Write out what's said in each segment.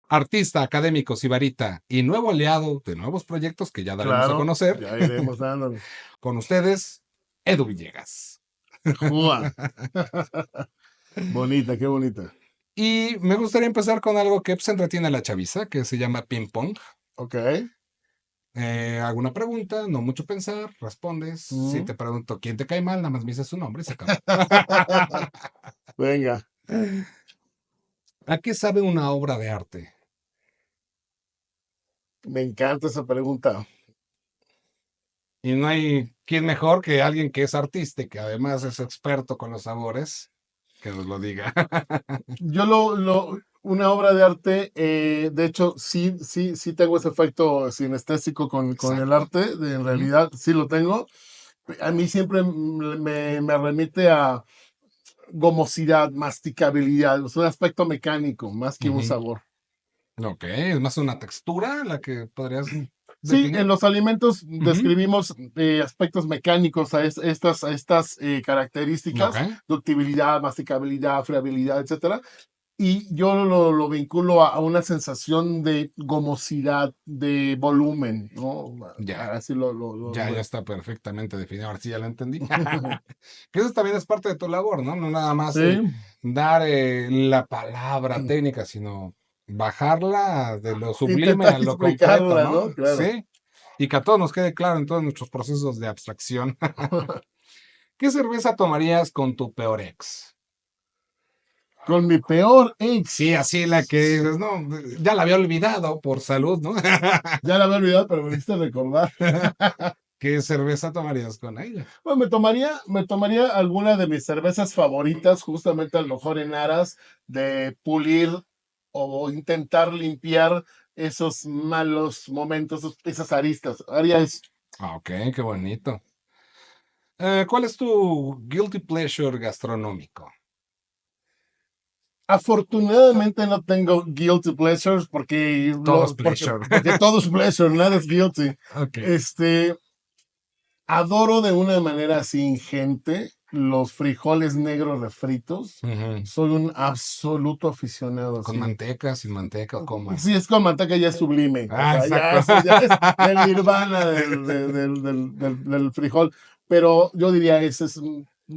artista, académico, sibarita y nuevo aliado de nuevos proyectos que ya daremos a Claro, conocer. ya iremos dándole. Con ustedes, Edu Villegas. Jua. Bonita, qué bonita. Y me gustaría empezar con algo que pues, entretiene a la chaviza, que se llama ping pong. Ok. ¿Alguna pregunta? No mucho pensar, respondes. Si Mm. te pregunto quién te cae mal, nada más me dices su nombre y se acabó. Venga, ¿A qué sabe una obra de arte? me encanta esa pregunta. Y no hay quién mejor que alguien que es artista y que además es experto con los sabores, que nos lo diga. Yo una obra de arte, de hecho, sí tengo ese efecto sinestésico con el Exacto. arte, en Ujú. realidad sí lo tengo. A mí siempre me remite a gomosidad, masticabilidad, es un aspecto mecánico más que un Ujú. sabor. Ok, es más una textura la que podrías Sí, definir. en los alimentos Ujú. describimos aspectos mecánicos a estas Ok, características, ductibilidad, masticabilidad, friabilidad, etcétera. Y yo lo vinculo a una sensación de gomosidad, de volumen, ¿no? ya, Así ya está perfectamente definido. Ahora sí ya lo entendí. Que eso también es parte de tu labor, ¿no? No nada más Sí, dar la palabra técnica, sino bajarla de lo sublime intentar a lo concreto, explicarla, ¿no? ¿no? Claro. Sí. Y que a todos nos quede claro en todos nuestros procesos de abstracción. ¿Qué cerveza tomarías con tu peor ex? Con mi peor Sí, ex, así la que dices, no, ya la había olvidado por salud, ¿no? ya la había olvidado, pero me hiciste recordar. ¿Qué cerveza tomarías con ella? Bueno, me tomaría alguna de mis cervezas favoritas, justamente a lo mejor en aras de pulir o intentar limpiar esos malos momentos, esas aristas. Haría eso. Ah, ok, qué bonito. ¿Cuál es tu guilty pleasure gastronómico? Afortunadamente no tengo guilty pleasures porque, Todos pleasure. porque todo es pleasure, nada es guilty. Ok. Este, adoro de una manera así ingente los frijoles negros refritos. Ujú. Soy un absoluto aficionado Con así. manteca, sin manteca, ¿cómo? Si es con manteca ya es sublime, o Ah, sea, ya exacto. eso ya es el nirvana del frijol, pero yo diría, ese es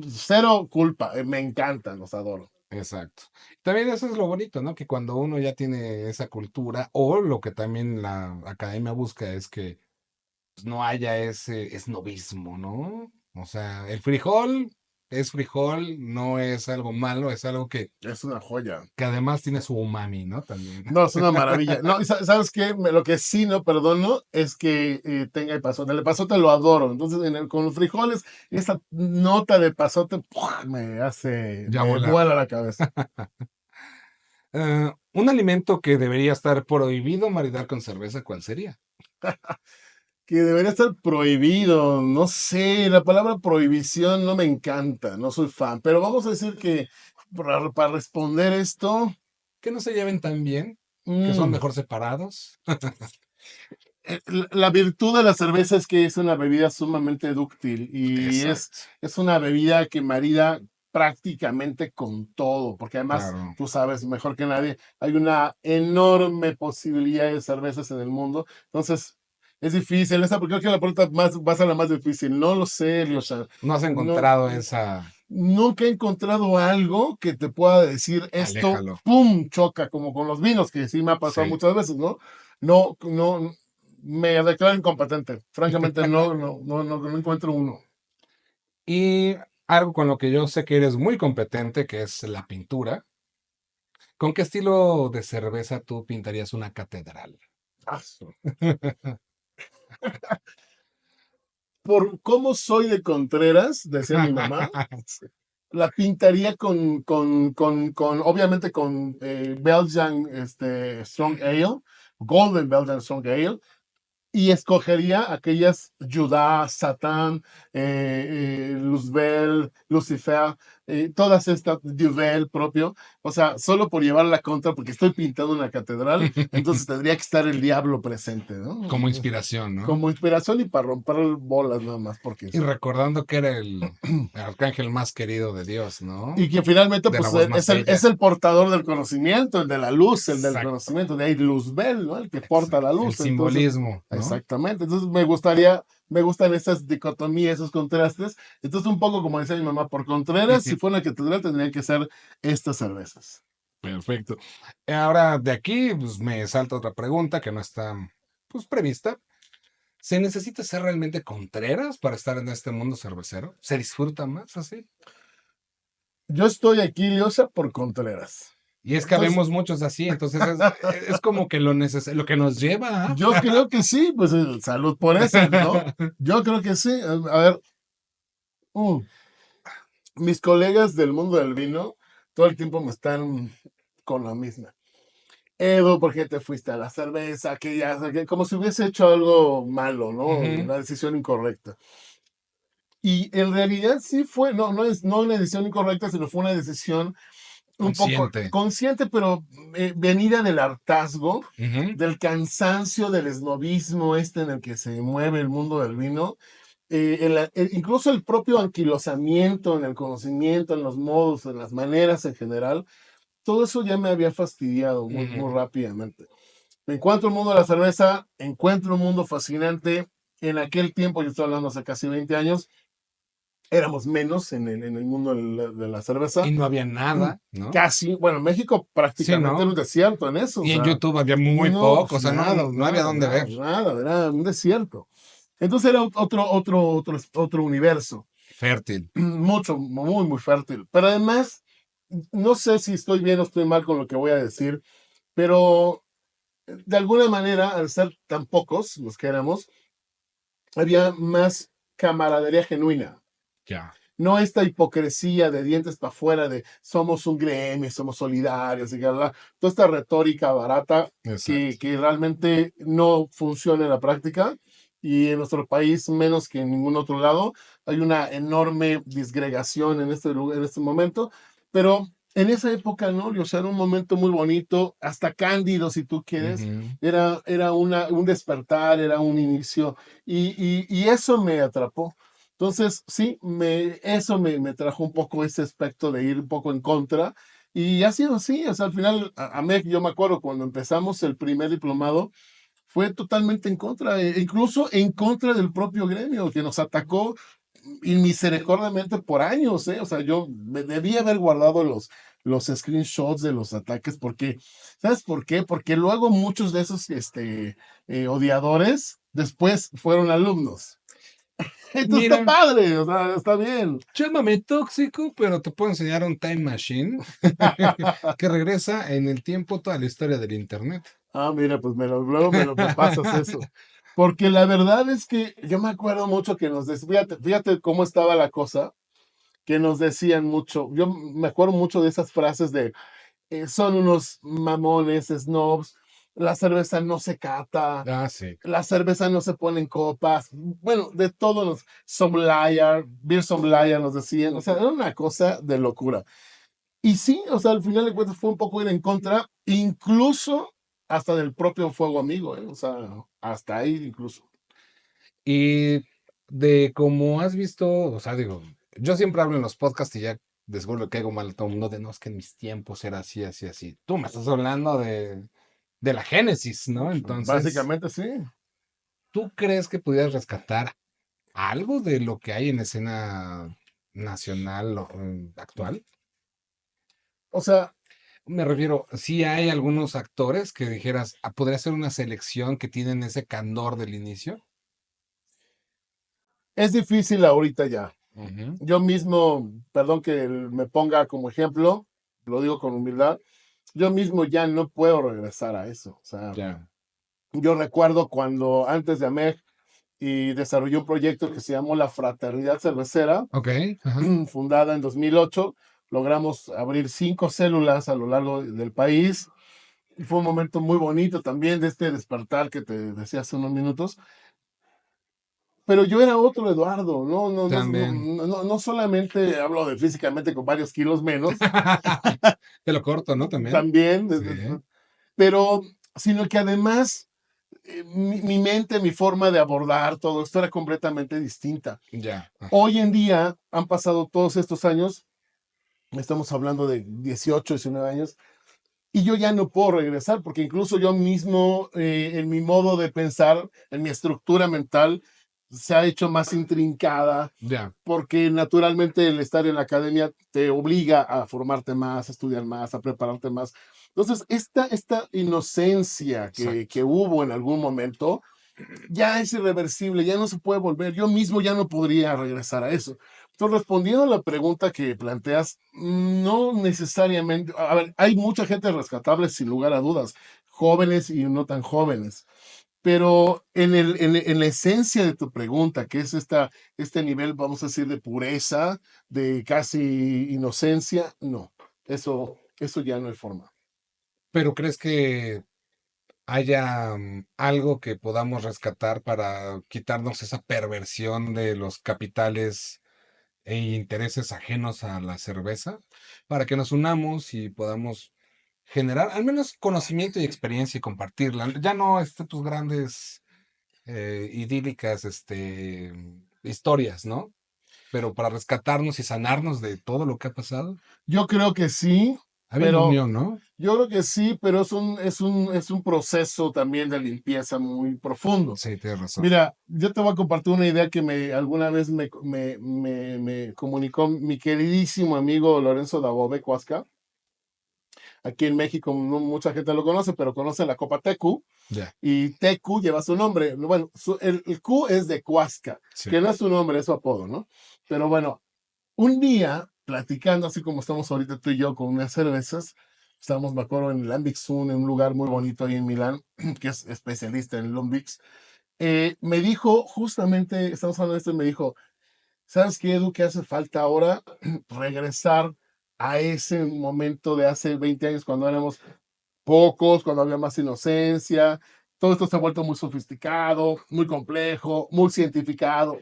cero culpa, me encantan, los adoro. Exacto. También eso es lo bonito, ¿no? Que cuando uno ya tiene esa cultura, o lo que también la academia busca es que pues, no haya ese esnovismo, ¿no? O sea, el frijol es frijol, no es algo malo, es algo Es una joya. que además tiene su umami, ¿no? También. No, es una maravilla. No, y ¿sabes qué? Lo que sí no perdono es que tenga epazote. El epazote lo adoro. Entonces, con los frijoles, esa nota de epazote ¡pua! Ya Me vuela. vuela la cabeza. Un alimento que debería estar prohibido maridar con cerveza, ¿cuál sería? Que debería estar prohibido. No sé, la palabra prohibición no me encanta, no soy fan, pero vamos a decir que para responder esto, Que no se lleven tan bien, que son mm, mejor separados. la virtud de la cerveza es que es una bebida sumamente dúctil y Exacto, es una bebida que marida prácticamente con todo, porque además, claro. tú sabes mejor que nadie, hay una enorme posibilidad de cervezas en el mundo, entonces es difícil, esa, porque creo que la pregunta más, va a ser la más difícil, no lo sé, Lyosha, No has no, encontrado esa. nunca he encontrado algo que te pueda decir esto, Aléjalo. ¡pum!, choca, como con los vinos, que sí me ha pasado Sí. muchas veces, ¿no? No, me declaro incompetente. Francamente, no encuentro uno. Y algo con lo que yo sé que eres muy competente, que es la pintura. ¿Con qué estilo de cerveza tú pintarías una catedral? Aso. Por cómo soy de Contreras, decía mi mamá, Sí. la pintaría obviamente con Belgian Strong Ale, Golden Belgian Strong Ale, y escogería aquellas Judá, Satán, Luzbel, Lucifer, todas estas, Duvel propio, o sea, solo por llevar la contra, porque estoy pintando una catedral, entonces tendría que estar el diablo presente, ¿no? Como inspiración, ¿no? Como inspiración y para romper bolas nada más, porque Y sí. recordando que era el arcángel más querido de Dios, Y ¿no? que finalmente De la pues voz más es bella. el portador del conocimiento, el de la luz, el del Exacto, conocimiento, de ahí Luzbel, ¿no? El que porta exacto. la El luz. Entonces, simbolismo, ¿no? exactamente. Entonces me gustan esas dicotomías, esos contrastes. Entonces, un poco como decía mi mamá, por Contreras, si fuera una catedral, tendrían que ser estas cervezas. Perfecto. Ahora de aquí, pues me salta otra pregunta que no está, pues, prevista. ¿Se necesita ser realmente Contreras para estar en este mundo cervecero? ¿Se disfruta más así? Yo estoy aquí, Liosa, por Contreras. Y es que Entonces, habemos muchos así, entonces es como que lo que nos lleva yo creo que sí, pues salud por eso, ¿no? a... Yo creo que sí. A ver, mm, mis colegas del mundo del vino todo el tiempo me están con la misma. Edu, ¿por qué te fuiste a la cerveza? Que ya, como si hubiese hecho algo malo, ¿no? Ujú. Una decisión incorrecta. Y en realidad sí fue, no es no una decisión incorrecta, sino fue una decisión un poco Consciente. consciente, pero venida del hartazgo, Ujú, del cansancio, del esnovismo este en el que se mueve el mundo del vino. Incluso el propio anquilosamiento en el conocimiento, en los modos, en las maneras en general, todo eso ya me había fastidiado muy ujú. rápidamente. Me encuentro el mundo de la cerveza, encuentro un mundo fascinante. En aquel tiempo, yo estoy hablando hace casi 20 años, éramos menos en el mundo de la Y cerveza. no había nada, ¿no? Casi, bueno, México Sí, prácticamente era un ¿no? desierto en eso, o Y en sea, YouTube había muy no, poco, o pues sea, nada, no había nada, dónde nada, ver. nada, era un desierto. Entonces era otro universo, Fértil. mucho, muy fértil. Pero además, no sé si estoy bien o estoy mal con lo que voy a decir, pero de alguna manera, al ser tan pocos los que éramos, había más camaradería genuina. Ya. No esta hipocresía de dientes para afuera de somos un gremio, somos solidarios y que toda esta retórica barata Exacto. que realmente no funciona en la práctica y en nuestro país menos que en ningún otro lado hay una enorme disgregación en este lugar, en este momento, pero en esa época, ¿no? O sea, era un momento muy bonito, hasta cándido si tú quieres, Ujú. era un despertar, era un inicio y eso me atrapó. Entonces, sí, eso me trajo un poco ese aspecto de ir un poco en contra. Y ha sido así, o sea, al final, yo me acuerdo cuando empezamos el primer diplomado, fue totalmente en contra, incluso en contra del propio gremio, que nos atacó inmisericordiamente por años, ¿eh? O sea, yo me debía haber guardado los screenshots de los ataques, porque, ¿sabes por qué? Porque luego muchos de esos odiadores después fueron alumnos. Entonces está Mira, padre, o sea, está bien. llámame tóxico, pero te puedo enseñar un time machine que regresa en el tiempo toda la historia del internet. Mira, pues luego me pasas eso. Porque la verdad es que yo me acuerdo mucho que fíjate cómo estaba la cosa, que nos decían mucho, yo me acuerdo mucho de esas frases de son unos mamones, snobs, la cerveza no se cata, Ah, sí. la cerveza no se pone en copas, bueno, de todo los sommelier, beer sommelier nos decían, o sea, era una cosa de locura. Y sí, o sea, al final de cuentas fue un poco ir en contra, incluso hasta del propio Fuego Amigo, ¿eh? O sea, hasta ahí incluso. Y de como has visto, o sea, digo, yo siempre hablo en los podcasts y ya descubro que hago mal a todo el mundo de no, es que en mis tiempos era así, así, así. Tú me estás hablando de la génesis, ¿no? Entonces, Básicamente sí. ¿tú crees que pudieras rescatar algo de lo que hay en la escena nacional o, actual? O sea, Me refiero, si hay algunos actores que dijeras, podría ser una selección que tienen ese candor del inicio. es difícil ahorita ya. Ujú. Yo mismo, perdón que me ponga como ejemplo, lo digo con humildad, yo mismo ya no puedo regresar a eso. O sea, Ya. yo recuerdo cuando antes de AMEG y desarrollé un proyecto que se llamó la Fraternidad Cervecera, Ok. Ajá. fundada en 2008. Logramos abrir 5 células a lo largo del país. Y fue un momento muy bonito también de este despertar que te decía hace unos minutos. pero yo era otro Eduardo, También. no solamente hablo de físicamente con varios kilos menos, Te lo corto, ¿no? También. también, Sí, pero sino que además mi mente, mi forma de abordar todo esto era completamente distinta. ya. Hoy en día han pasado todos estos años, estamos hablando de 18, 19 años, y yo ya no puedo regresar, porque incluso yo mismo, en mi modo de pensar, en mi estructura mental, se ha hecho más intrincada, Ya, porque naturalmente el estar en la academia te obliga a formarte más, a estudiar más, a prepararte más. Entonces, esta inocencia que exacto. hubo en algún momento, ya es irreversible, ya no se puede volver. Yo mismo ya no podría regresar a eso. Entonces, respondiendo a la pregunta que planteas, no necesariamente, a ver, hay mucha gente rescatable sin lugar a dudas, jóvenes y no tan jóvenes, pero en la esencia de tu pregunta, que es este nivel, vamos a decir, de pureza, de casi inocencia, no, eso ya no hay forma. Pero ¿crees que haya algo que podamos rescatar para quitarnos esa perversión de los capitales e intereses ajenos a la cerveza? Para que nos unamos y podamos generar al menos conocimiento y experiencia y compartirla. Ya no tus grandes idílicas historias, ¿no? Pero para rescatarnos y sanarnos de todo lo que ha pasado. Yo creo que sí, Había una pero unión, ¿no? yo creo que sí, pero es un proceso también de limpieza muy profundo. Sí, tienes razón. Mira, yo te voy a compartir una idea que alguna vez me comunicó mi queridísimo amigo Lorenzo Dabove Cuasca. Aquí en México no mucha gente lo conoce, pero conoce la Copa TQ Ya, y TQ lleva su nombre. Bueno, el Q es de Cuasca, sí. que no es su nombre, es su apodo, ¿no? Pero bueno, un día, platicando así como estamos ahorita tú y yo con unas cervezas, estábamos, me acuerdo, en el Lambic en un lugar muy bonito ahí en Milán, que es especialista en Lambics. Me dijo, justamente, estamos hablando de esto, y me dijo, ¿sabes qué, Edu? Que hace falta ahora regresar a ese momento de hace 20 años cuando éramos pocos, cuando había más inocencia. Todo esto se ha vuelto muy sofisticado, muy complejo, muy cientificado.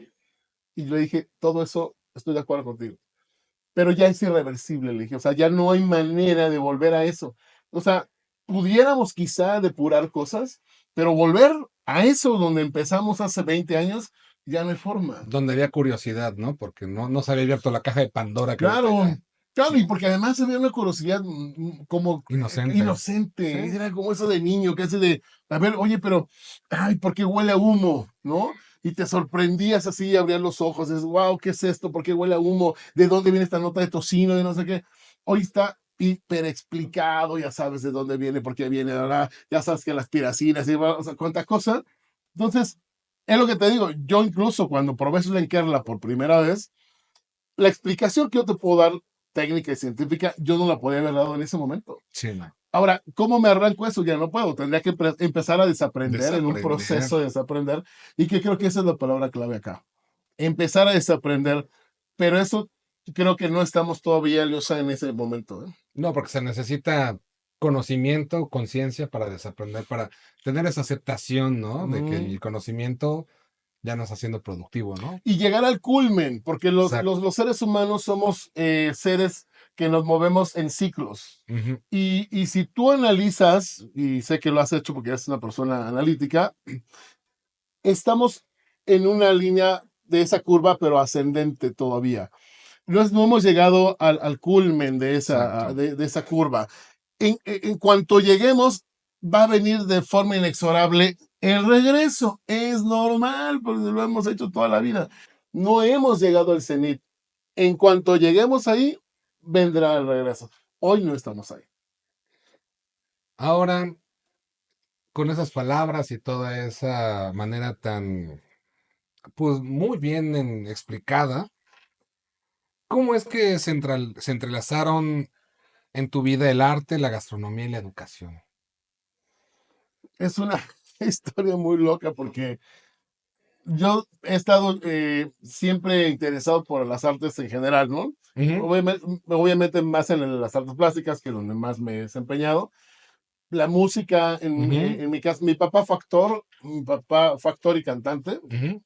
Y le dije, todo eso estoy de acuerdo contigo, pero ya es irreversible, le dije, o sea, ya no hay manera de volver a eso. O sea, pudiéramos quizá depurar cosas, pero volver a eso donde empezamos hace 20 años, ya no hay forma. Donde había curiosidad, ¿no? Porque no se había abierto la caja de Pandora que ahorita Claro, ya. claro, y Sí. porque además había una curiosidad como Inocente. Sí. inocente, era como eso de niño, que hace de, a ver, oye, pero, ay, ¿por qué huele a humo? ¿No? Y te sorprendías así, abrías los ojos, dices, wow, ¿qué es esto? ¿Por qué huele a humo? ¿De dónde viene esta nota de tocino y no sé qué? Hoy está hiper explicado, ya sabes de dónde viene, por qué viene, ahora ya sabes que las piracinas, y, o sea, cuánta cosa. Entonces, es lo que te digo, yo incluso cuando probé Slenkerla por primera vez, la explicación que yo te puedo dar, técnica y científica, yo no la podía haber dado en ese momento. Sí, no. Ahora, ¿cómo me arranco eso? Ya no puedo. Tendría que empezar a desaprender en un Desaprender. proceso de desaprender. Y que creo que esa es la palabra clave acá. Empezar a desaprender. Pero eso creo que no estamos todavía, Liosa, en ese momento. ¿Eh? No, porque se necesita conocimiento, conciencia para desaprender, para tener esa aceptación, ¿no? De que Mm. el conocimiento ya no está siendo productivo, ¿no? Y llegar al culmen, porque Exacto. los seres humanos somos seres que nos movemos en ciclos. Ujú. Y si tú analizas, y sé que lo has hecho porque eres una persona analítica, estamos en una línea de esa curva, pero ascendente todavía. No hemos llegado al culmen Exacto. de esa curva. En cuanto lleguemos, va a venir de forma inexorable el regreso. Es normal, porque lo hemos hecho toda la vida. No hemos llegado al cenit. En cuanto lleguemos ahí, vendrá el regreso. Hoy no estamos ahí. Ahora, con esas palabras y toda esa manera tan, pues muy bien explicada, ¿cómo es que se entrelazaron en tu vida el arte, la gastronomía y la educación? Es una historia muy loca porque yo he estado siempre interesado por las artes en general, ¿no? Ujú, Obviamente más en las artes plásticas, que es donde más me he desempeñado. La música, ujú, en mi caso, mi papá fue actor y cantante. ujú.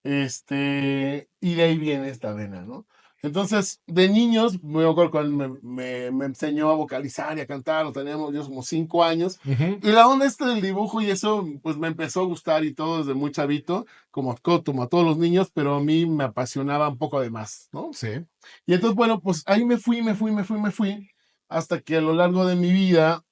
Y de ahí viene esta vena, ¿no? Entonces, de niños, me acuerdo cuando me enseñó a vocalizar y a cantar, lo teníamos yo como 5 años, Ujú. y la onda del dibujo y eso, pues me empezó a gustar y todo desde muy chavito, como a todos los niños, pero a mí me apasionaba un poco de más, ¿no? Sí. Y entonces, bueno, pues ahí me fui, hasta que a lo largo de mi vida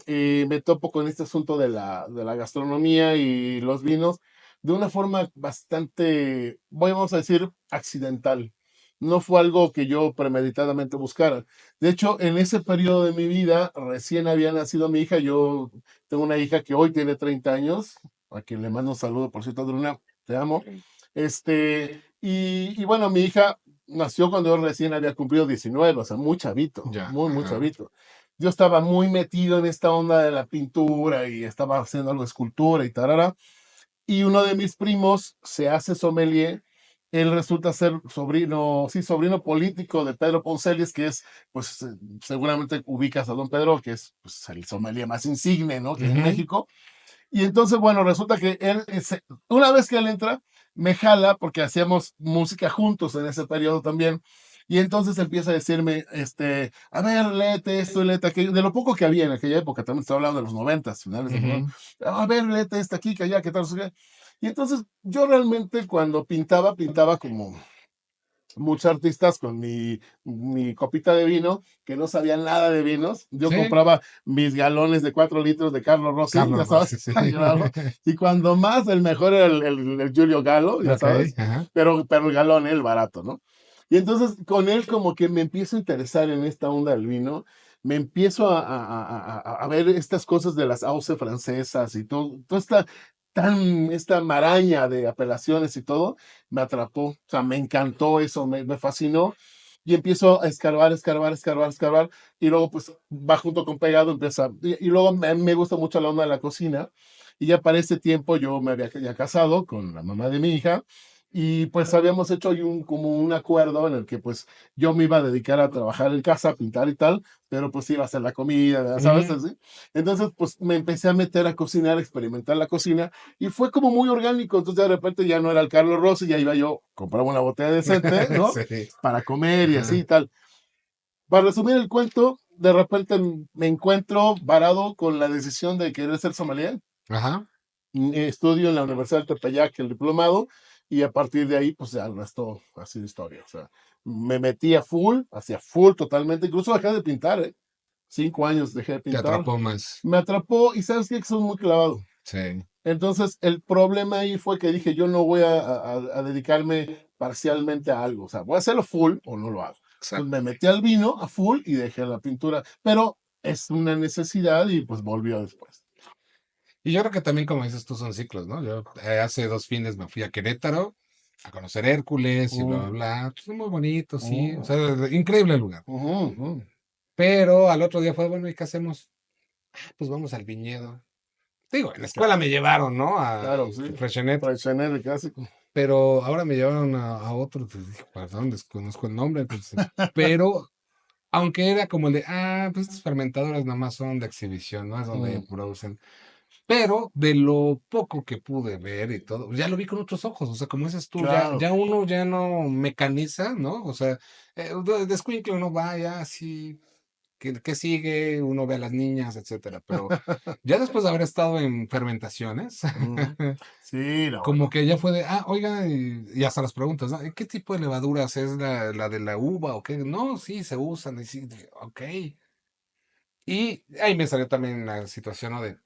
me topo con este asunto de la gastronomía y los vinos de una forma bastante, vamos a decir, accidental. No fue algo que yo premeditadamente buscara. De hecho, en ese periodo de mi vida, recién había nacido mi hija. Yo tengo una hija que hoy tiene 30 años, a quien le mando un saludo, por cierto, Adriana, te amo. Y bueno, mi hija nació cuando yo recién había cumplido 19, o sea, muy chavito, Ya, muy, muy ajá. chavito. Yo estaba muy metido en esta onda de la pintura y estaba haciendo algo de escultura y tarara. Y uno de mis primos se hace sommelier. Él resulta ser sobrino, sí, sobrino político de Pedro Poncelis, que es, pues, seguramente ubicas a don Pedro, que es pues, el sommelier más insigne, ¿no? Que hay en Ujú. México. Y entonces, bueno, resulta que él, una vez que él entra, me jala porque hacíamos música juntos en ese periodo también. Y entonces empieza a decirme, a ver, léete esto, léete aquello, de lo poco que había en aquella época, también estoy hablando de los 90, finales de los 90. Ujú. A ver, léete esta aquí, que allá, que tal, no sé qué. Y entonces yo realmente cuando pintaba, pintaba como muchos artistas con mi copita de vino, que no sabía nada de vinos. Yo Sí, compraba mis galones de 4 litros de Carlo Rossi, ya Carlos Rossi, sabes, sí. claro. Y cuando más, el mejor era el Giulio Galo, ya Ok, sabes, ajá. pero el galón, el barato, ¿no? Y entonces con él como que me empiezo a interesar en esta onda del vino, me empiezo a ver estas cosas de las AOC francesas y todo, esta maraña de apelaciones y todo, me atrapó, o sea, me encantó eso, me fascinó. Y empiezo a escarbar, escarbar, escarbar, escarbar. Y luego, pues, va junto con pegado, empieza. Y luego me gusta mucho la onda de la cocina. Y ya para ese tiempo yo me había ya casado con la mamá de mi hija. Y pues habíamos hecho ahí como un acuerdo en el que pues yo me iba a dedicar a trabajar en casa, a pintar y tal, pero pues iba a hacer la comida, ya ¿sabes? Ujú. Así. Entonces pues me empecé a meter a cocinar, a experimentar la cocina y fue como muy orgánico. Entonces de repente ya no era el Carlos Rossi, ya iba yo, compraba una botella decente, ¿no? Sí, Para comer y así y ajá, tal. Para resumir el cuento, de repente me encuentro varado con la decisión de querer ser sommelier. ajá. Estudio en la Universidad de Tepeyac el diplomado y a partir de ahí, pues ya el resto ha sido historia. O sea, me metí a full, hacia full totalmente, incluso dejé de pintar, ¿eh? 5 años dejé de Te pintar. atrapó más. Me atrapó y sabes qué, que soy muy clavado. Sí, Entonces, el problema ahí fue que dije, yo no voy a dedicarme parcialmente a algo, o sea, voy a hacerlo full o no lo hago. Entonces me exacto. metí al vino a full y dejé la pintura, pero es una necesidad y pues volvió después. Y yo creo que también, como dices tú, son ciclos, ¿no? Yo hace 2 fines me fui a Querétaro a conocer Hércules y bla, bla, Mm, bla. Pues, muy bonito, sí. O mm, sea, increíble el lugar. ujú, ujú. Pero al otro día fue, bueno, ¿y qué hacemos? Pues vamos al viñedo. Digo, en la escuela me Claro, llevaron, ¿no? A claro, sí. Freixenet, Traicionero clásico. pero ahora me llevaron a otro, pues dije, perdón, desconozco el nombre, pues, pero aunque era como el de, pues estos fermentadores nomás son de exhibición, no es donde Mm, producen. Pero de lo poco que pude ver y todo, ya lo vi con otros ojos, o sea, como dices tú, ya claro. uno ya no mecaniza, ¿no? O sea, de escuincle uno va ya así, ¿qué sigue? Uno ve a las niñas, etcétera, pero ya después de haber estado en fermentaciones, Ujú. Sí, no, como bueno. que ya fue de, oiga, y hasta las preguntas, ¿no? ¿Qué tipo de levaduras es la de la uva o qué? No, sí, se usan, y sí, dije, ok. Y ahí me salió también la situación, ¿no? De,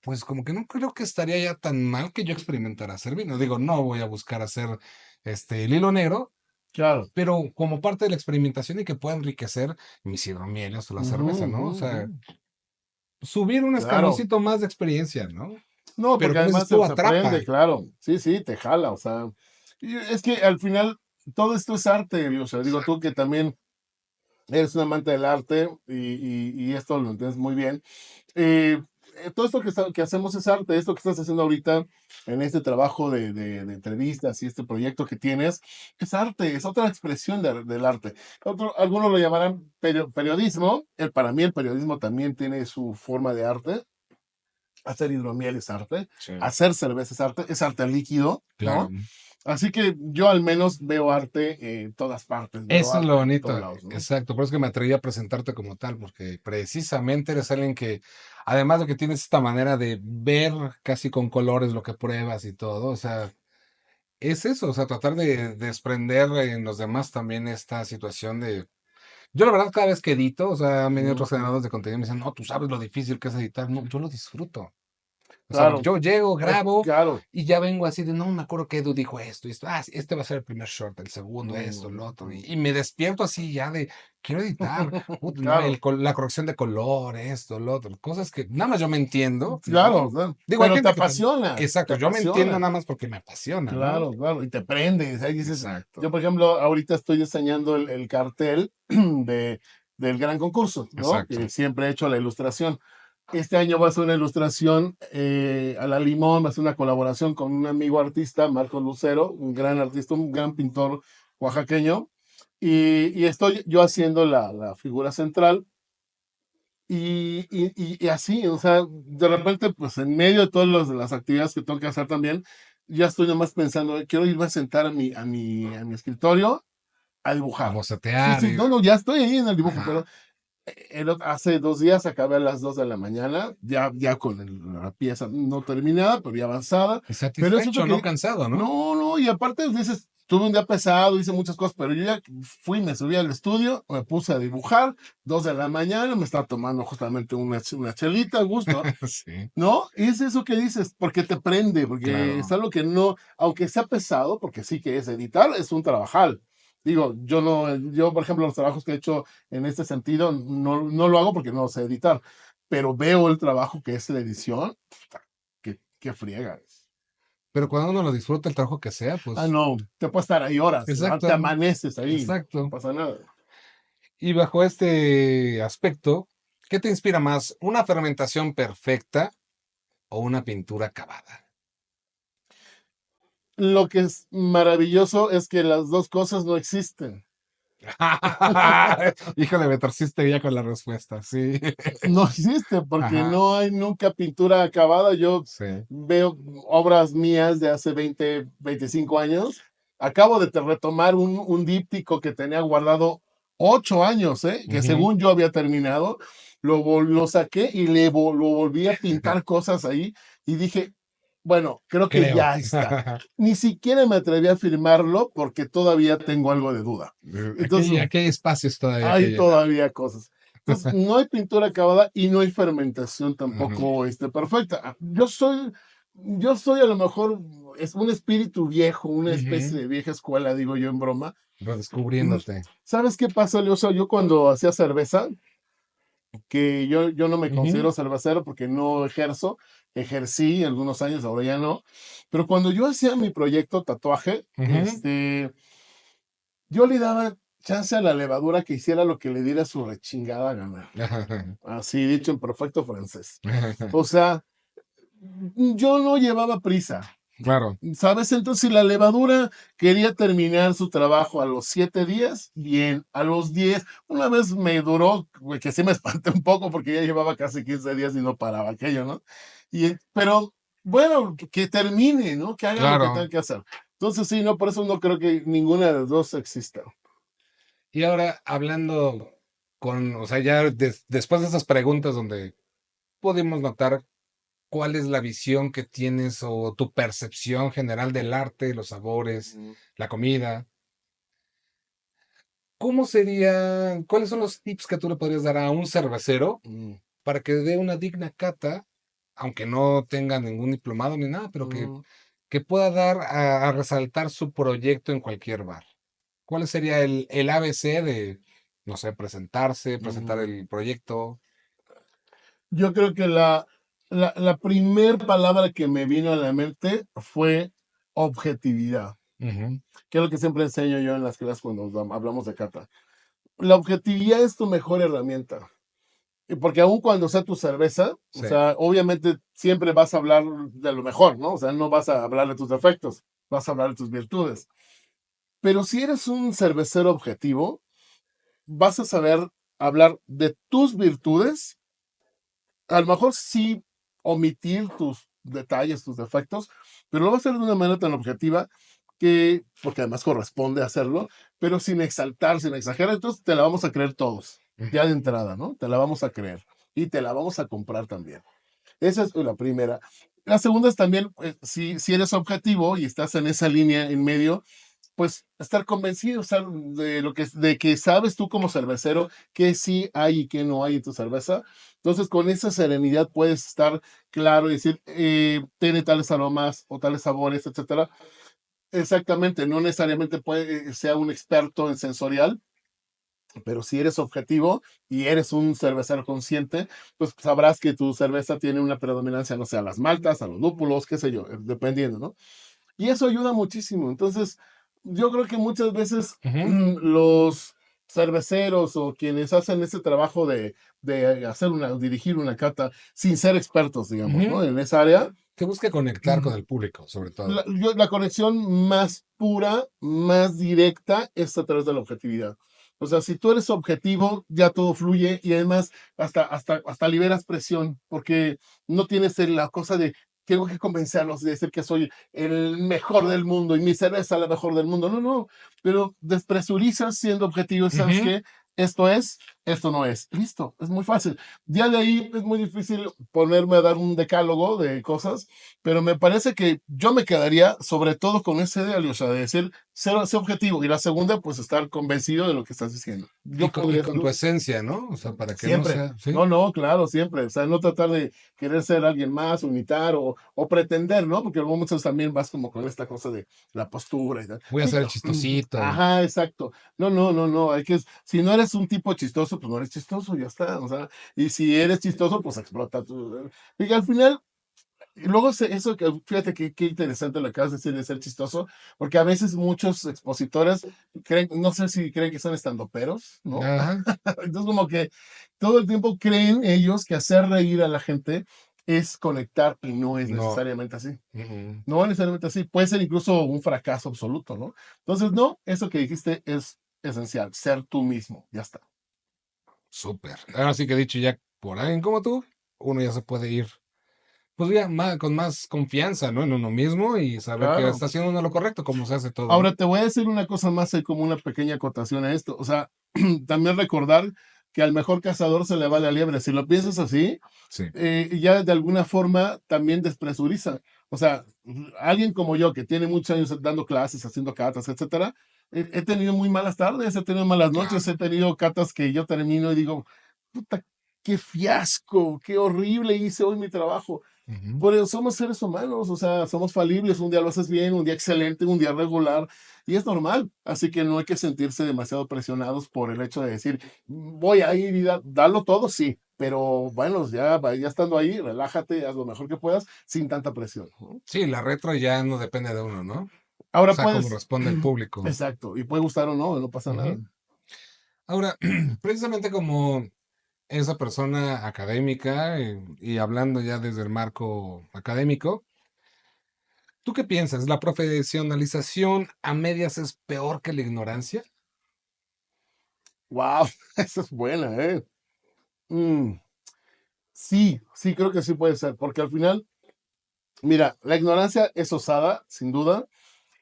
pues como que no creo que estaría ya tan mal que yo experimentara hacer vino. Digo, no voy a buscar hacer el hilo negro, Claro. pero como parte de la experimentación y que pueda enriquecer mis hidromieles o la Ujú, cerveza, ujú, ¿no? O ujú. sea, subir un Claro. escaloncito más de experiencia, ¿no? No, Pero porque como dices además tú, se aprende, atrapa. claro. Sí, sí, te jala, o sea. Y es que al final todo esto es arte, o sea, digo tú que también eres un amante del arte y esto lo entiendes muy bien. eh, Todo esto que hacemos es arte, esto que estás haciendo ahorita en este trabajo de entrevistas y este proyecto que tienes, es arte, es otra expresión del arte. Algunos lo llamarán periodismo, para mí el periodismo también tiene su forma de arte. Hacer hidromiel es arte, Sí, hacer cerveza es arte líquido, claro. ¿no? Así que yo al menos veo arte en todas partes, veo Eso es lo arte en bonito, todos lados, ¿no? exacto, por eso es que me atreví a presentarte como tal, porque precisamente eres alguien que, además de que tienes esta manera de ver casi con colores lo que pruebas y todo, o sea, es eso, o sea, tratar de desprender en los demás también esta situación de... Yo la verdad cada vez que edito, o sea, han venido Ujú. otros generadores de contenido y me dicen, no, tú sabes lo difícil que es editar, no, yo lo disfruto. O sea, porque Claro, yo llego, grabo claro. y ya vengo así de, no me acuerdo que Edu dijo esto, y esto, ah, sí, este va a ser el primer short, el segundo, esto, el Mm, otro, mm. y me despierto así ya de, quiero editar, no, Claro, la corrección de color, esto, lo otro, cosas que nada más yo me entiendo, claro, ¿no? ¿no? Digo, hay Pero te gente que apasiona, te exacto, yo me entiendo apasiona. nada más porque me apasiona, ¿no? Claro, claro, y te prendes. Ahí dices, yo Exacto, por ejemplo, ahorita estoy diseñando el cartel de, del gran concurso, ¿no? exacto. Que siempre he hecho la ilustración. Este año va a ser una ilustración a la limón, va a ser una colaboración con un amigo artista, Marco Lucero, un gran artista, un gran pintor oaxaqueño, y estoy yo haciendo la figura central y así, o sea, de repente, pues en medio de todas las actividades que tengo que hacer también, ya estoy nomás pensando, quiero irme a sentar a mi escritorio a A dibujar. Sí, bocetear sí, y, no, no, ya estoy ahí en el dibujo, pero ajá. hace 2 días acabé a las 2 de la mañana, ya con la pieza no terminada, pero ya avanzada. Y Pero eso es lo satisfecho, ¿no? que, Cansado, ¿no? no, no, y aparte dices, tuve un día pesado, hice muchas cosas, pero yo ya fui, me subí al estudio, me puse a dibujar, 2 de la mañana, me estaba tomando justamente una chelita a gusto, Sí, ¿no? Y es eso que dices, porque te prende, porque es claro. algo que no, aunque sea pesado, porque sí que es editar, es un trabajal. Digo, yo, por ejemplo, los trabajos que he hecho en este sentido, no lo hago porque no sé editar, pero veo el trabajo que es la edición, puta, qué friega es. Pero cuando uno lo disfruta el trabajo que sea, Ah, pues, no, te puedes estar ahí horas, ¿verdad? Te exacto, amaneces ahí, no exacto. pasa nada. Y bajo este aspecto, ¿qué te inspira más? ¿Una fermentación perfecta o una pintura acabada? Lo que es maravilloso es que las dos cosas no existen. Híjole, me torciste ya con la respuesta, sí. No existe porque Ajá, no hay nunca pintura acabada. Yo sí. veo obras mías de hace 20, 25 años. Acabo de retomar un díptico que tenía guardado 8 años, ¿eh? Que Ujú. según yo había terminado. Lo saqué y lo volví a pintar cosas ahí y dije, bueno, creo que Creo. ya está. Ni siquiera me atreví a firmarlo porque todavía tengo algo de duda. Aquí, Entonces, aquí hay espacios todavía que hay llenar. todavía cosas. Entonces, no hay pintura acabada y no hay fermentación Ujú. tampoco perfecta. Yo soy a lo mejor es un espíritu viejo, una especie Ujú. de vieja escuela, digo yo en broma. Mm, Redescubriéndote. ¿Sabes qué pasa, Leosa? Yo cuando hacía cerveza, que yo no me Ujú, considero cervecero porque no ejerzo, ejercí algunos años, ahora ya no, pero cuando yo hacía mi proyecto tatuaje, ujú. yo le daba chance a la levadura que hiciera lo que le diera su rechingada gana. Así dicho en perfecto francés. O sea, yo no llevaba prisa, Claro. ¿sabes? Entonces, si la levadura quería terminar su trabajo a los 7 días, bien, a los 10, una vez me duró, güey, que sí me espanté un poco porque ya llevaba casi 15 días y no paraba aquello, ¿no? Pero bueno, que termine, ¿no? Que haga lo que tenga Claro. que hacer. Entonces, sí, no, por eso no creo que ninguna de las dos exista. Y ahora hablando con, o sea, ya después de esas preguntas donde pudimos notar cuál es la visión que tienes o tu percepción general del arte, los sabores, Ujú. la comida, ¿cómo sería, cuáles son los tips que tú le podrías dar a un cervecero Mm, para que dé una digna cata, aunque no tenga ningún diplomado ni nada, pero mm. que pueda dar a resaltar su proyecto en cualquier bar? ¿Cuál sería el ABC de, no sé, presentarse, presentar Ujú. el proyecto? Yo creo que la primer palabra que me vino a la mente fue objetividad, Ujú, que es lo que siempre enseño yo en las clases cuando hablamos de cata. La objetividad es tu mejor herramienta. Y porque aun cuando sea tu cerveza, o sí. sea, obviamente siempre vas a hablar de lo mejor, ¿no? O sea, no vas a hablar de tus defectos, vas a hablar de tus virtudes. Pero si eres un cervecero objetivo, vas a saber hablar de tus virtudes, a lo mejor sí omitir tus detalles, tus defectos, pero lo vas a hacer de una manera tan objetiva porque además corresponde hacerlo, pero sin exaltar, sin exagerar, entonces te la vamos a creer todos, ya de entrada, ¿no? Te la vamos a creer y te la vamos a comprar también. Esa es la primera. La segunda es también, si eres objetivo y estás en esa línea en medio, pues estar convencido, o sea, de que sabes tú como cervecero qué sí hay y qué no hay en tu cerveza. Entonces, con esa serenidad puedes estar claro y decir, tiene tales aromas o tales sabores, etcétera. Exactamente, no necesariamente puede sea un experto en sensorial, pero si eres objetivo y eres un cervecero consciente, pues sabrás que tu cerveza tiene una predominancia, no sé, a las maltas, a los lúpulos, qué sé yo, dependiendo, ¿no? Y eso ayuda muchísimo. Entonces, yo creo que muchas veces Ujú, los cerveceros o quienes hacen ese trabajo de dirigir una cata sin ser expertos, digamos, ¿no? ujú. En esa área, Que busque conectar con el público, sobre todo. la conexión más pura, más directa es a través de la objetividad. O sea, si tú eres objetivo, ya todo fluye y además hasta liberas presión, porque no tienes la cosa de tengo que convencerlos de decir que soy el mejor del mundo y mi cerveza es la mejor del mundo. No, no, pero despresurizas siendo objetivo, ¿sabes Ujú. qué? Esto es, esto no es. Listo, es muy fácil. Ya de ahí es muy difícil ponerme a dar un decálogo de cosas, pero me parece que yo me quedaría sobre todo con ese de o sea, de decir, ser objetivo. Y la segunda, pues estar convencido de lo que estás diciendo. Yo Y podría, con tu esencia, ¿no? O sea, para que no siempre. sea, ¿sí? No, no, claro, siempre. O sea, no tratar de querer ser alguien más, imitar o pretender, ¿no? Porque luego muchos también vas como con esta cosa de la postura y tal. Voy a Sí, ser el chistosito. ajá, exacto. No, no, no, no. Si no eres un tipo chistoso, pues no eres chistoso, ya está. O sea, y si eres chistoso, pues explota tu. Y al final, y luego eso que, fíjate qué interesante lo que acabas de decir de ser chistoso, porque a veces muchos expositores creen, no sé si creen que son estandoperos, ¿no? Ajá. Entonces como que todo el tiempo creen ellos que hacer reír a la gente es conectar y no es No. necesariamente así. Ujú. No es necesariamente así. Puede ser incluso un fracaso absoluto, ¿no? Entonces, no, eso que dijiste es esencial, ser tú mismo, ya está. Súper. Ahora sí que he dicho ya por alguien como tú, uno ya se puede ir, pues ya con más confianza, ¿no? En uno mismo y saber que Claro. está haciendo uno lo correcto, como se hace todo, ¿no? Ahora te voy a decir una cosa más, hay como una pequeña acotación a esto. O sea, también recordar que al mejor cazador se le va la liebre. Si lo piensas así, Sí. ya de alguna forma también despresuriza. O sea, alguien como yo que tiene muchos años dando clases, haciendo catas, etcétera, he tenido muy malas tardes, he tenido malas noches, Claro. he tenido catas que yo termino y digo, puta, qué fiasco, qué horrible hice hoy mi trabajo. Ujú. Por eso somos seres humanos, o sea, somos falibles, un día lo haces bien, un día excelente, un día regular, y es normal, así que no hay que sentirse demasiado presionados por el hecho de decir, voy a ir y darlo todo, sí, pero bueno, ya estando ahí, relájate, haz lo mejor que puedas, sin tanta presión, ¿no? Sí, la retro ya no depende de uno, ¿no? O Ahora sea, cómo puedes, responde el público. exacto, y puede gustar o no, no pasa nada. Ujú. Ahora, precisamente como esa persona académica y hablando ya desde el marco académico, ¿tú qué piensas? ¿La profesionalización a medias es peor que la ignorancia? Wow, esa es buena, ¿eh? Mm, sí, sí, creo que sí puede ser, porque al final, mira, la ignorancia es osada, sin duda,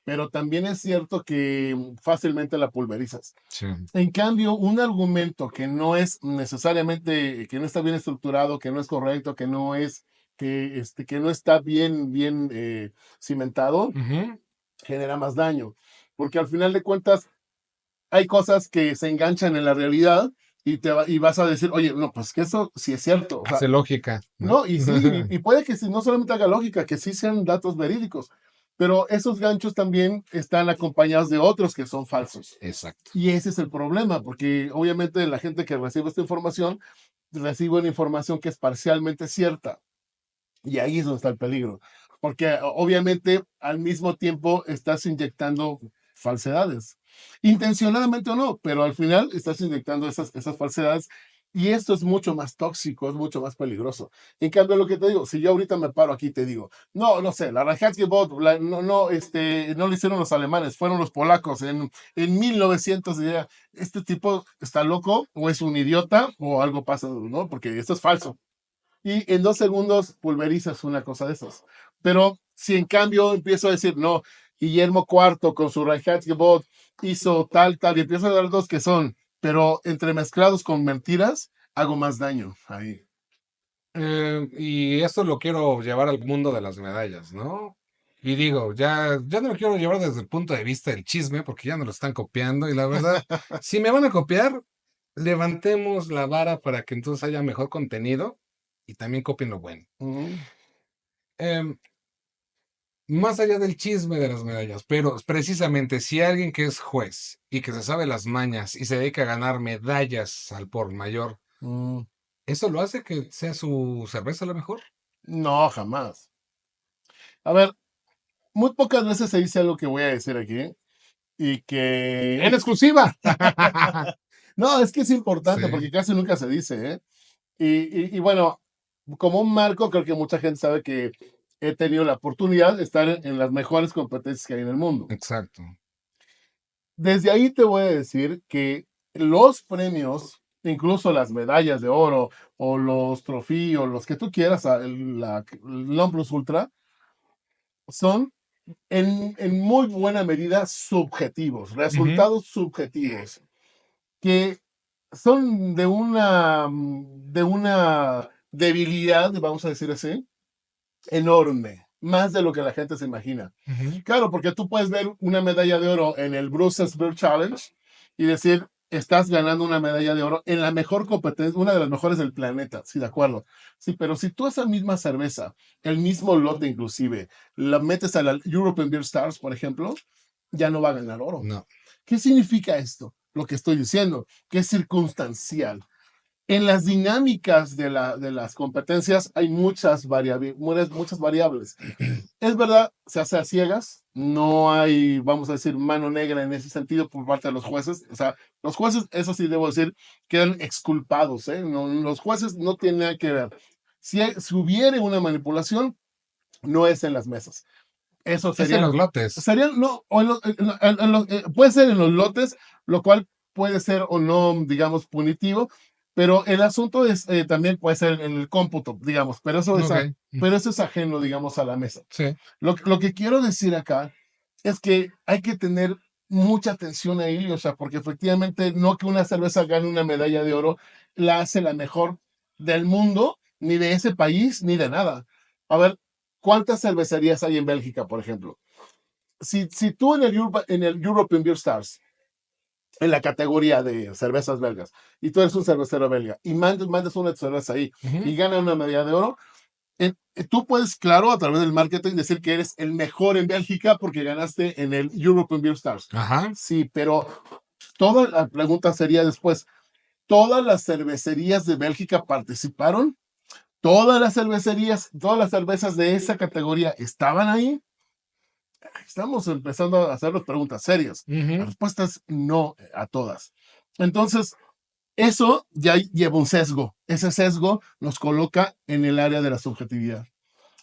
pero también es cierto que fácilmente la pulverizas. Sí. En cambio, un argumento que no es necesariamente, que no está bien estructurado, que no es correcto, que no está bien cimentado, Ujú. genera más daño. Porque al final de cuentas, hay cosas que se enganchan en la realidad y vas a decir, oye, no, pues que eso sí es cierto. O sea, Hace lógica, ¿no? no, y sí, y puede que no solamente haga lógica, que sí sean datos verídicos, pero esos ganchos también están acompañados de otros que son falsos. Exacto. Y ese es el problema, porque obviamente la gente que recibe esta información recibe una información que es parcialmente cierta. Y ahí es donde está el peligro, porque obviamente al mismo tiempo estás inyectando falsedades, intencionadamente o no, pero al final estás inyectando esas falsedades y esto es mucho más tóxico, es mucho más peligroso. En cambio, lo que te digo, si yo ahorita me paro aquí y te digo, no, no sé, la Reinheitsgebot, no lo hicieron los alemanes, fueron los polacos en 1900, diría, este tipo está loco o es un idiota o algo pasa, ¿no? Porque esto es falso y en 2 segundos pulverizas una cosa de esas. Pero si en cambio empiezo a decir, no, Guillermo IV con su Reichsgebot hizo tal, tal, y empiezo a dar dos que son, pero entremezclados con mentiras, hago más daño ahí. Y esto lo quiero llevar al mundo de las medallas, ¿no? Y digo, ya no lo quiero llevar desde el punto de vista del chisme, porque ya no lo están copiando. Y la verdad, si me van a copiar, levantemos la vara para que entonces haya mejor contenido y también copien lo bueno. Ujú. Em, Más allá del chisme de las medallas, pero precisamente si alguien que es juez y que se sabe las mañas y se dedica a ganar medallas al por mayor, Mm, ¿eso lo hace que sea su cerveza la mejor? no, jamás. A ver, muy pocas veces se dice algo que voy a decir aquí y ¡En que... exclusiva! No, es que es importante Sí, porque casi nunca se dice, ¿eh? Y bueno, como un marco, creo que mucha gente sabe que he tenido la oportunidad de estar en las mejores competencias que hay en el mundo. exacto. Desde ahí te voy a decir que los premios, incluso las medallas de oro o los trofeos, los que tú quieras, el non plus ultra, son en muy buena medida subjetivos, Ujú, resultados subjetivos, que son de una debilidad, vamos a decir así, enorme, más de lo que la gente se imagina. ujú. Claro, porque tú puedes ver una medalla de oro en el Brussels Beer Challenge y decir, estás ganando una medalla de oro en la mejor competencia, una de las mejores del planeta, sí, de acuerdo. Sí, pero si tú esa misma cerveza, el mismo lote inclusive, la metes a la European Beer Stars, por ejemplo, ya no va a ganar oro. No. ¿Qué significa esto? Lo que estoy diciendo, que es circunstancial. En las dinámicas de las competencias hay muchas variables. Es verdad, se hace a ciegas, no hay, vamos a decir, mano negra en ese sentido por parte de los jueces. O sea, los jueces, eso sí debo decir, quedan exculpados, ¿eh? Los jueces no tienen nada que ver. Si hubiera una manipulación, no es en las mesas. Eso Es en serían, los lotes. serían, no, o puede ser en los lotes, lo cual puede ser o no, digamos, punitivo, pero el asunto es, también puede ser en el cómputo, digamos, Ok. pero eso es ajeno, digamos, a la mesa. Sí. Lo que quiero decir acá es que hay que tener mucha atención ahí, o sea, porque efectivamente no que una cerveza gane una medalla de oro la hace la mejor del mundo, ni de ese país, ni de nada. A ver, ¿cuántas cervecerías hay en Bélgica, por ejemplo? Si tú en el European Beer Stars, en la categoría de cervezas belgas, y tú eres un cervecero belga, y mandas una cerveza ahí, Ujú. y gana una medalla de oro, tú puedes, claro, a través del marketing decir que eres el mejor en Bélgica porque ganaste en el European Beer Stars. Ajá. Sí, pero toda la pregunta sería después, ¿todas las cervecerías de Bélgica participaron? Todas las cervezas de esa categoría estaban ahí. Estamos empezando a hacer las preguntas serias. La Ujú. respuesta es no a todas. Entonces, eso ya lleva un sesgo. Ese sesgo nos coloca en el área de la subjetividad.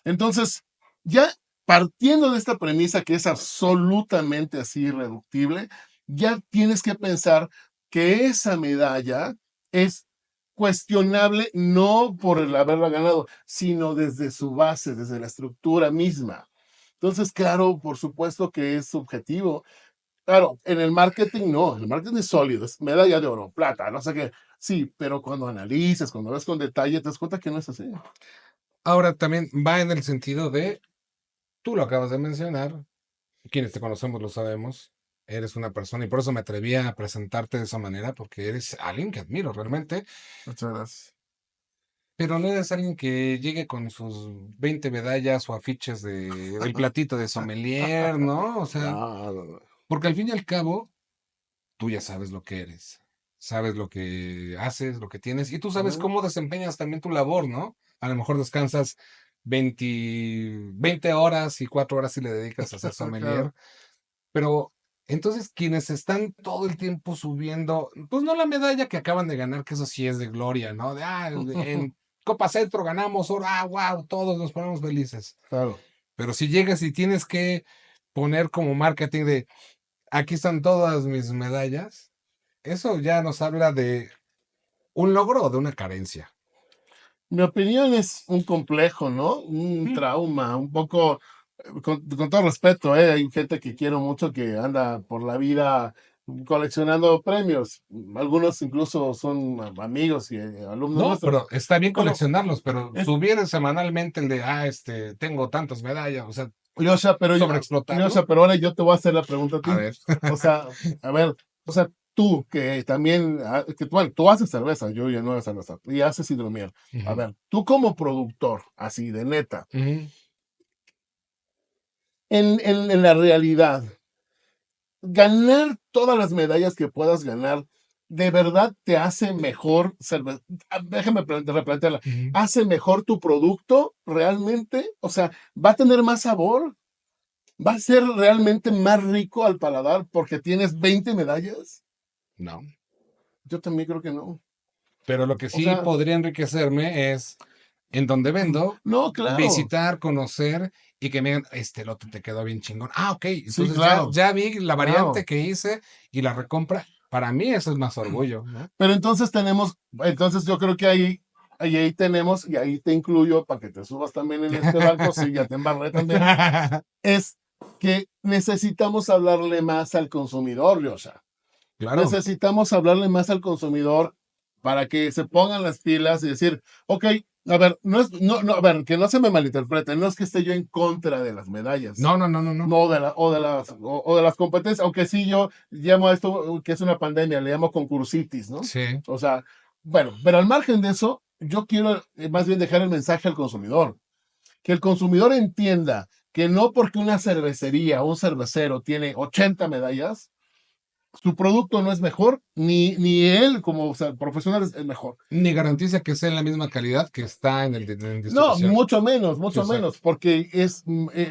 Entonces, ya partiendo de esta premisa que es absolutamente así irreductible, ya tienes que pensar que esa medalla es cuestionable no por el haberla ganado, sino desde su base, desde la estructura misma. Entonces, claro, por supuesto que es subjetivo. Claro, en el marketing no, el marketing es sólido, es medalla de oro, plata, no sé qué. Sí, pero cuando analizas, cuando ves con detalle, te das cuenta que no es así. Ahora también va en el sentido de, tú lo acabas de mencionar, quienes te conocemos lo sabemos, eres una persona y por eso me atreví a presentarte de esa manera, porque eres alguien que admiro realmente, Muchas gracias. pero no eres alguien que llegue con sus 20 medallas o afiches de el platito de sommelier, ¿no? O sea, No, no, no. porque al fin y al cabo, tú ya sabes lo que eres, sabes lo que haces, lo que tienes, y tú sabes Ujú. cómo desempeñas también tu labor, ¿no? A lo mejor descansas 20 horas y 4 horas si le dedicas a ser Claro. sommelier, pero entonces quienes están todo el tiempo subiendo, pues no la medalla que acaban de ganar, que eso sí es de gloria, ¿no? En Copa Centro ganamos oro, wow, todos nos ponemos felices. Claro. Pero si llegas y tienes que poner como marketing de aquí están todas mis medallas, eso ya nos habla de un logro o de una carencia. Mi opinión es un complejo, ¿no? Un Mm, trauma, un poco. con todo respeto, hay gente que quiero mucho que anda por la vida coleccionando premios. Algunos incluso son amigos y alumnos No, pero nuestros. está bien Pero, coleccionarlos, pero eh, subir semanalmente el de, tengo tantas medallas, o sea, Yosha, sobreexplotarlo. Yosha, pero ahora yo te voy a hacer la pregunta a A ti. ver. O sea, a ver, o sea, tú que también, bueno, tú haces cerveza, yo ya no hago cerveza, y haces hidromiel. A Ujú, ver, tú como productor, así de neta, ujú, en la realidad, ganar todas las medallas que puedas ganar, ¿de verdad te hace mejor cerveza? Déjame replantearla. ujú. ¿Hace mejor tu producto realmente? O sea, ¿va a tener más sabor? ¿Va a ser realmente más rico al paladar porque tienes 20 medallas? No. Yo también creo que no. Pero lo que O sí sea, podría enriquecerme es en donde vendo, no, claro. visitar, conocer y que me digan, este lote te quedó bien chingón. Ah, ok. Sí, Entonces ya, claro, ya vi la variante claro. que hice y la recompra. Para mí eso es más orgullo, ¿no? Pero entonces yo creo que ahí tenemos, y ahí te incluyo para que te subas también en este barco, sí, ya te embarré también, es que necesitamos hablarle más al consumidor, Yosha. Claro. Necesitamos hablarle más al consumidor para que se pongan las pilas y decir, ok, a ver, a ver, que no se me malinterprete, no es que esté yo en contra de las medallas, No, no, no, no, no. no o de las competencias, aunque sí yo llamo a esto que es una pandemia, le llamo concursitis, ¿no? Sí, O sea, bueno, pero al margen de eso, yo quiero más bien dejar el mensaje al consumidor, que el consumidor entienda que no porque una cervecería o un cervecero tiene 80 medallas, su producto no es mejor, ni él como, o sea, profesional es mejor. ni garantiza que sea en la misma calidad que está en No, distribución. Sí, mucho exacto. menos, porque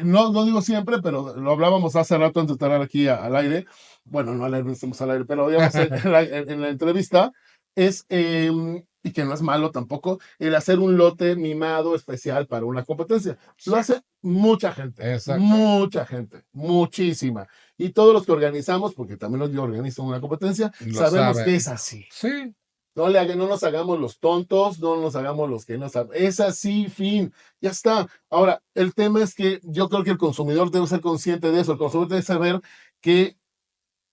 no digo siempre, pero lo hablábamos hace rato antes de estar aquí al aire. Bueno, no al aire, no estamos al aire, pero digamos en la entrevista, y que no es malo tampoco, el hacer un lote mimado especial para una competencia. Lo Sí, hace exacto. mucha gente, muchísima. Y todos los que organizamos, porque también los que organizan una competencia, Lo sabemos que sabe. es así. Sí, No nos hagamos los tontos, no nos hagamos los que no saben. Es así, fin. Ya está. Ahora, el tema es que yo creo que el consumidor debe ser consciente de eso. El consumidor debe saber que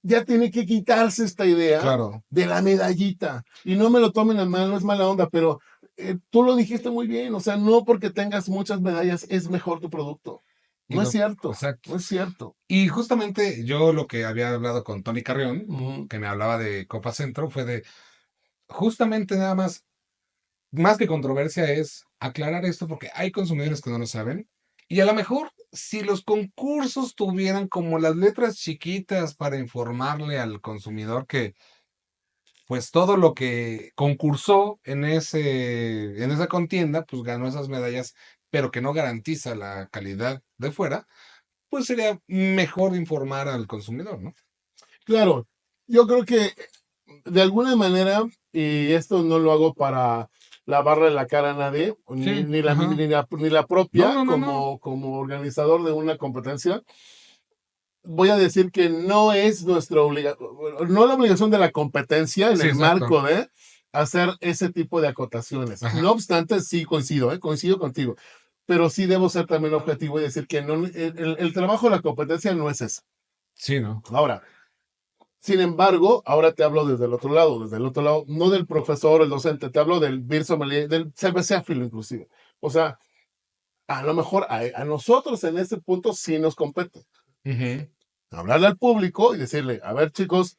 ya tiene que quitarse esta idea claro. de la medallita. Y no me lo tomen a mal, no es mala onda, pero tú lo dijiste muy bien. O sea, no porque tengas muchas medallas es mejor tu producto. Y No es lo, cierto. exacto. No es cierto. Y justamente yo lo que había hablado con Tony Carrión, Ujú. que me hablaba de Copa Centro, fue de justamente nada más que controversia es aclarar esto porque hay consumidores que no lo saben. Y a lo mejor si los concursos tuvieran como las letras chiquitas para informarle al consumidor que pues todo lo que concursó en esa contienda, pues ganó esas medallas, pero que no garantiza la calidad de fuera, pues sería mejor informar al consumidor, ¿no? Claro, yo creo que de alguna manera, y esto no lo hago para lavarle la cara a nadie, ni, Sí, ni la, ajá. ni la No, propia no, no, no. como organizador de una competencia, voy a decir que no es nuestra obligación, no la obligación de la competencia en Sí, el exacto. marco de hacer ese tipo de acotaciones. No Ajá. obstante, sí coincido, coincido contigo, pero sí debo ser también objetivo y decir que no, el trabajo de la competencia no es eso. Sí, ¿no? Ahora, sin embargo, ahora te hablo desde el otro lado, no del profesor, el docente, te hablo del beer sommelier, del cervecéfilo inclusive. O sea, a lo mejor a nosotros en ese punto sí nos compete. Ujú. Hablarle al público y decirle, a ver chicos,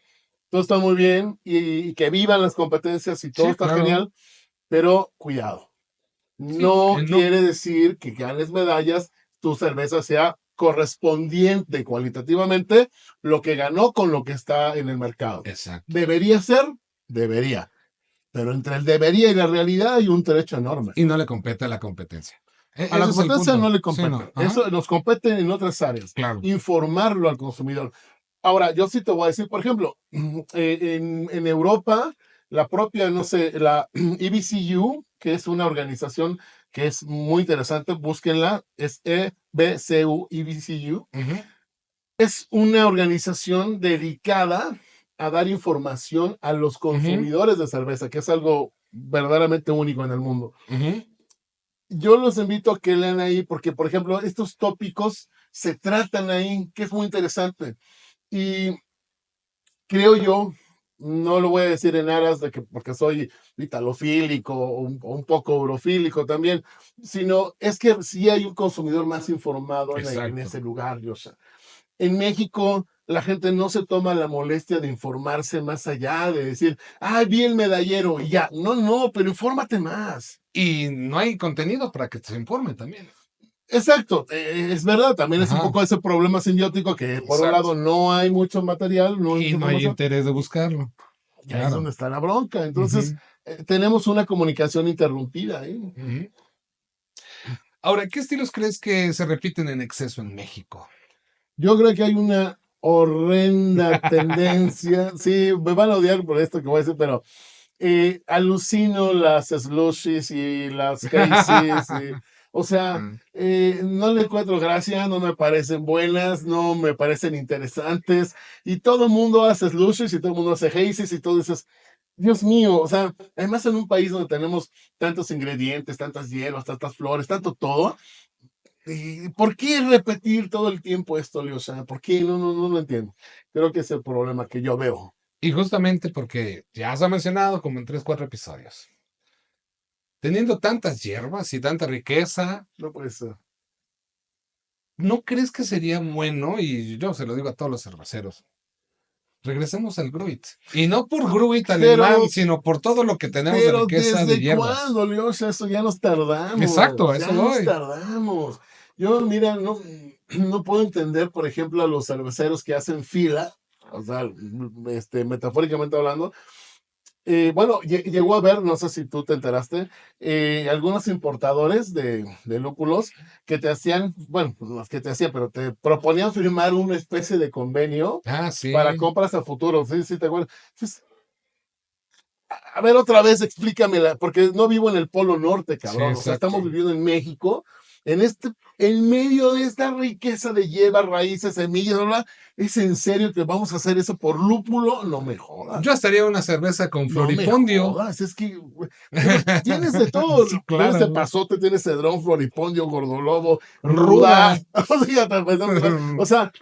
todo está muy bien y que vivan las competencias y todo Sí, está claro. genial, pero cuidado. Sí, No no. quiere decir que ganes medallas, tu cerveza sea correspondiente cualitativamente lo que ganó con lo que está en el mercado. Exacto. ¿Debería ser? Debería. Pero entre el debería y la realidad hay un trecho enorme. Y no le compete a la competencia. A la Ese es el competencia no punto. le Sí, no. compete. Ajá. Eso nos compete en otras áreas. Claro. Informarlo al consumidor. Ahora, yo sí te voy a decir, por ejemplo, en Europa, la propia, no sé, la EBCU, que es una organización que es muy interesante, búsquenla, es EBCU, EBCU, Ujú, es una organización dedicada a dar información a los ujú, consumidores de cerveza, que es algo verdaderamente único en el mundo. ujú. yo los invito a que lean ahí, porque, por ejemplo, estos tópicos se tratan ahí, que es muy interesante. Y creo yo, no lo voy a decir en aras de que porque soy italofílico o un poco eurofílico también, sino es que sí hay un consumidor más informado en Exacto. ese lugar, Yosha. En México, la gente no se toma la molestia de informarse más allá, de decir, ah, vi el medallero y ya. No, no, pero infórmate más. Y no hay contenido para que se informe también. Exacto, es verdad, también es un Ajá, poco ese problema simbiótico que por un exacto. lado no hay mucho material, no hay Y mucha no hay información, interés de buscarlo. y ahí es Claro. donde está la bronca. Entonces, Ujú, tenemos una comunicación interrumpida ahí. ujú. Ahora, ¿qué estilos crees que se repiten en exceso en México? Yo creo que hay una horrenda tendencia, sí, me van a odiar por esto que voy a decir, pero alucino las slushies y las hazies, o sea, Mm. no le encuentro gracia, no me parecen buenas, no me parecen interesantes, y todo el mundo hace slushies y todo el mundo hace hazies y todo eso. Dios mío, o sea, además en un país donde tenemos tantos ingredientes, tantas hierbas, tantas flores, tanto todo, ¿por qué repetir todo el tiempo esto, Leo? O sea, ¿por qué? No, no, no lo entiendo. Creo que es el problema que yo veo. Y justamente porque ya se ha mencionado como en 3, 4 episodios. Teniendo tantas hierbas y tanta riqueza, No puede ser. ¿no crees que sería bueno? Y yo se lo digo a todos los cerveceros. Regresemos al Gruit. Y no por Gruit alemán, Pero sino por todo lo que tenemos de Pero riqueza de ¿desde hierbas. cuándo, Leosha? Eso Exacto, a ya eso nos voy. tardamos. Yo, mira, no, no puedo entender, por ejemplo, a los cerveceros que hacen fila, o sea, metafóricamente hablando. Bueno, llegó a ver, no sé si tú te enteraste, algunos importadores de lúpulos que te hacían, bueno, pues, no es que te hacían, pero te proponían firmar una especie de convenio Ah, para sí, compras a futuro, sí, sí, te acuerdas. Entonces, a ver, otra vez explícamela, porque no vivo en el Polo Norte, sí, cabrón. O sea, exacto. estamos viviendo en México, en medio de esta riqueza de hierbas, raíces, semillas, bla, bla. ¿Es en serio que vamos a hacer eso por lúpulo? No me Yo jodas. estaría una cerveza con No me floripondio. jodas. Es que, güey, pero tienes de todo. Sí, Tienes de claro. pasote, tienes cedrón, floripondio, gordolobo, ruda. Ruda. O sea,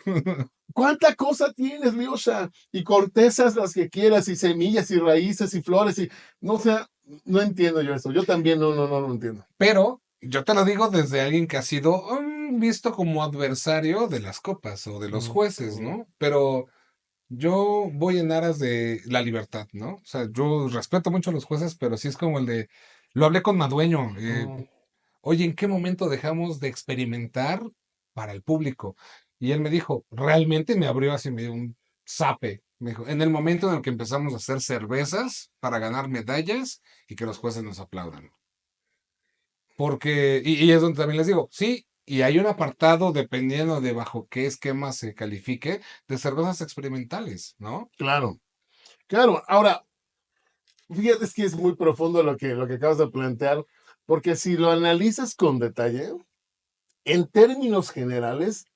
¿cuánta cosa tienes, Miosha? Y cortezas las que quieras, y semillas, y raíces, y flores, y no, o sea, no entiendo yo eso. Yo también no lo entiendo. Pero yo te lo digo desde alguien que ha sido visto como adversario de las copas o de los Mm, jueces, mm, ¿no? Pero yo voy en aras de la libertad, ¿no? O sea, yo respeto mucho a los jueces, pero sí es como el de, lo hablé con Madueño, mm. oye, ¿en qué momento dejamos de experimentar para el público? Y él me dijo, realmente me abrió así, me dio un zape. Me dijo, en el momento en el que empezamos a hacer cervezas para ganar medallas y que los jueces nos aplaudan. Porque, y es donde también les digo, sí, y hay un apartado, dependiendo de bajo qué esquema se califique, de cervezas experimentales, ¿no? Claro, claro. Ahora, fíjate, es que es muy profundo lo que acabas de plantear, porque si lo analizas con detalle, en términos generales,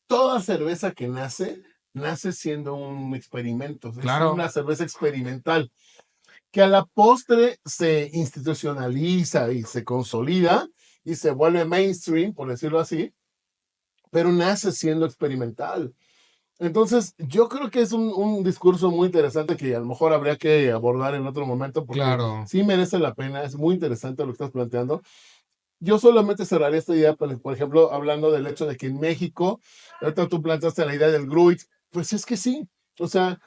toda cerveza que nace siendo un experimento, es Claro, una cerveza experimental, que a la postre se institucionaliza y se consolida y se vuelve mainstream, por decirlo así, pero nace siendo experimental. Entonces, yo creo que es un discurso muy interesante que a lo mejor habría que abordar en otro momento porque claro. sí merece la pena, es muy interesante lo que estás planteando. Yo solamente cerraría esta idea, por ejemplo, hablando del hecho de que en México, ahorita tú planteaste la idea del Gruit, pues es que sí, o sea,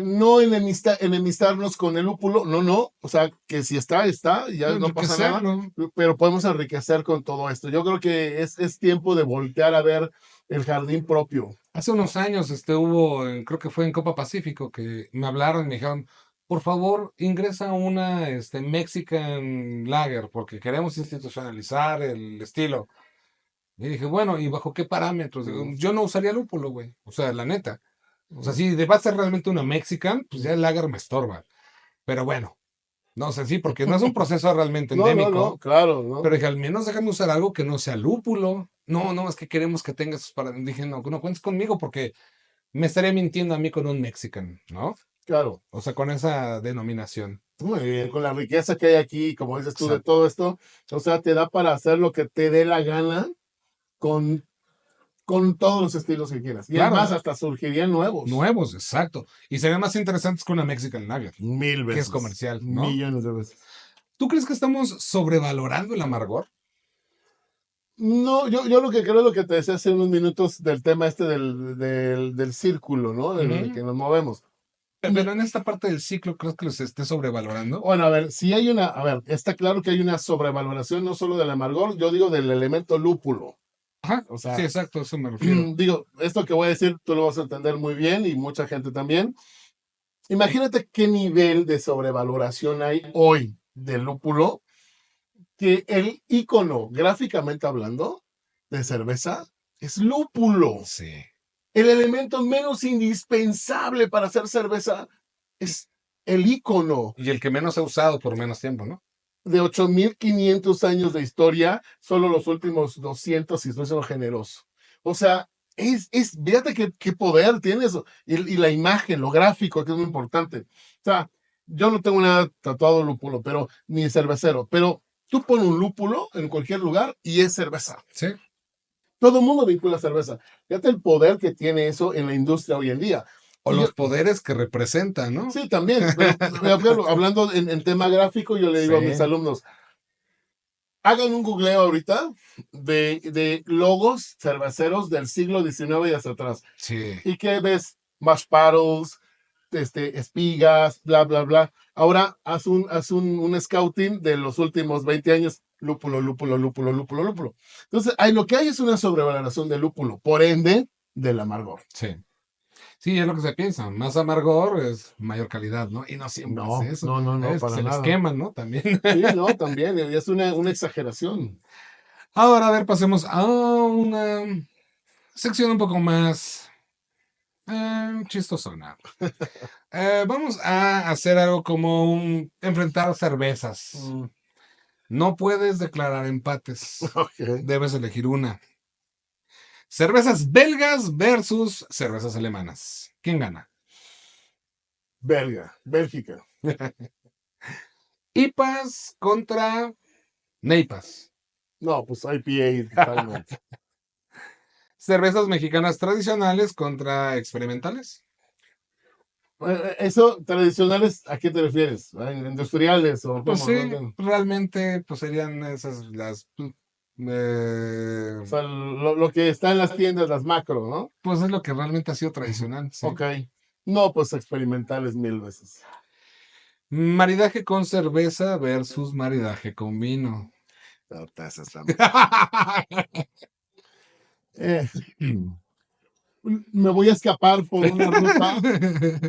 no enemistarnos con el lúpulo, no, no, o sea, que si está, está, ya no pasa nada, Enriquecerlo. pero podemos enriquecer con todo esto. Yo creo que es tiempo de voltear a ver el jardín propio. Hace unos años hubo, creo que fue en Copa Pacífico, que me hablaron y me dijeron, por favor, ingresa una Mexican Lager, porque queremos institucionalizar el estilo. Y dije, bueno, ¿y bajo qué parámetros? Digo, Mm, yo no usaría lúpulo, güey. O sea, la neta. O sea, mm, si va a ser realmente una Mexican, pues ya mm. el lager me estorba. Pero bueno, no sé, sí, porque no es un proceso realmente No, no, no, endémico. claro, ¿no? Pero dije, al menos déjame usar algo que no sea lúpulo. No, no, es que queremos que tenga esos para. Dije, no, no cuentes conmigo porque me estaría mintiendo a mí con un Mexican, ¿no? Claro. O sea, con esa denominación. Muy bien, con la riqueza que hay aquí, como dices tú, de Exacto. todo esto, o sea, te da para hacer lo que te dé la gana con, con todos los estilos que quieras. Y es más, Claro, hasta surgirían nuevos. nuevos, exacto. Y serían más interesantes que una Mexican Lager, Mil que es veces, comercial, ¿no? millones de veces. ¿Tú crees que estamos sobrevalorando el amargor? No, yo lo que creo es lo que te decía hace unos minutos del tema este del círculo, ¿no? En el Ujú. que nos movemos. Pero en esta parte del ciclo, ¿crees que los esté sobrevalorando? Bueno, a ver, si hay una, a ver, está claro que hay una sobrevaloración no solo del amargor, yo digo del elemento lúpulo. Ajá, O sí, sea, exacto, a eso me refiero. digo, esto que voy a decir tú lo vas a entender muy bien y mucha gente también. Imagínate qué nivel de sobrevaloración hay hoy del lúpulo, que el icono, gráficamente hablando, de cerveza es lúpulo. Sí. El elemento menos indispensable para hacer cerveza es el icono Y el que menos ha usado por menos tiempo, ¿no? de 8500 años de historia, solo los últimos 200, si estoy siendo generoso. O sea, fíjate qué poder tiene eso. Y la imagen, lo gráfico, que es muy importante. O sea, yo no tengo nada tatuado lúpulo, pero ni cervecero, pero tú pones un lúpulo en cualquier lugar y es cerveza. Sí. Todo el mundo vincula cerveza. Fíjate el poder que tiene eso en la industria hoy en día. O Y yo, los poderes que representa, ¿no? sí, también, pero hablando en tema gráfico, yo le digo a mis Sí, alumnos, hagan un googleo ahorita de logos cerveceros del siglo XIX y hacia atrás. sí. ¿Y qué ves? Mash paddles, espigas, bla, bla, bla. Ahora haz un scouting de los últimos 20 años. Lúpulo, lúpulo, lúpulo, lúpulo, lúpulo. Entonces, lo que hay es una sobrevaloración del lúpulo, por ende, del amargor. Sí. Sí, es lo que se piensa. Más amargor es mayor calidad, ¿no? Y no siempre es No, eso. no, no, Hay no, veces que para se les nada. queman, ¿no? También. Sí, no, también, es una exageración. Ahora, a ver, pasemos a una sección un poco más chistosona. Vamos a hacer algo como enfrentar cervezas. Mm, No puedes declarar empates. ok. Debes elegir una. Cervezas belgas versus cervezas alemanas. ¿Quién gana? Belga, Bélgica. IPAs contra Neipas. No, pues IPA totalmente. Cervezas mexicanas tradicionales contra experimentales. Eso, tradicionales, ¿a qué te refieres? ¿A industriales o Pues cómo? No sí, entiendo. realmente pues serían esas O sea, lo que está en las tiendas, las macro, ¿no? pues es lo que realmente ha sido tradicional, sí. Ok. No, pues experimentales mil veces. Maridaje con cerveza versus maridaje con vino. No, esa está Eh, me voy a escapar por una ruta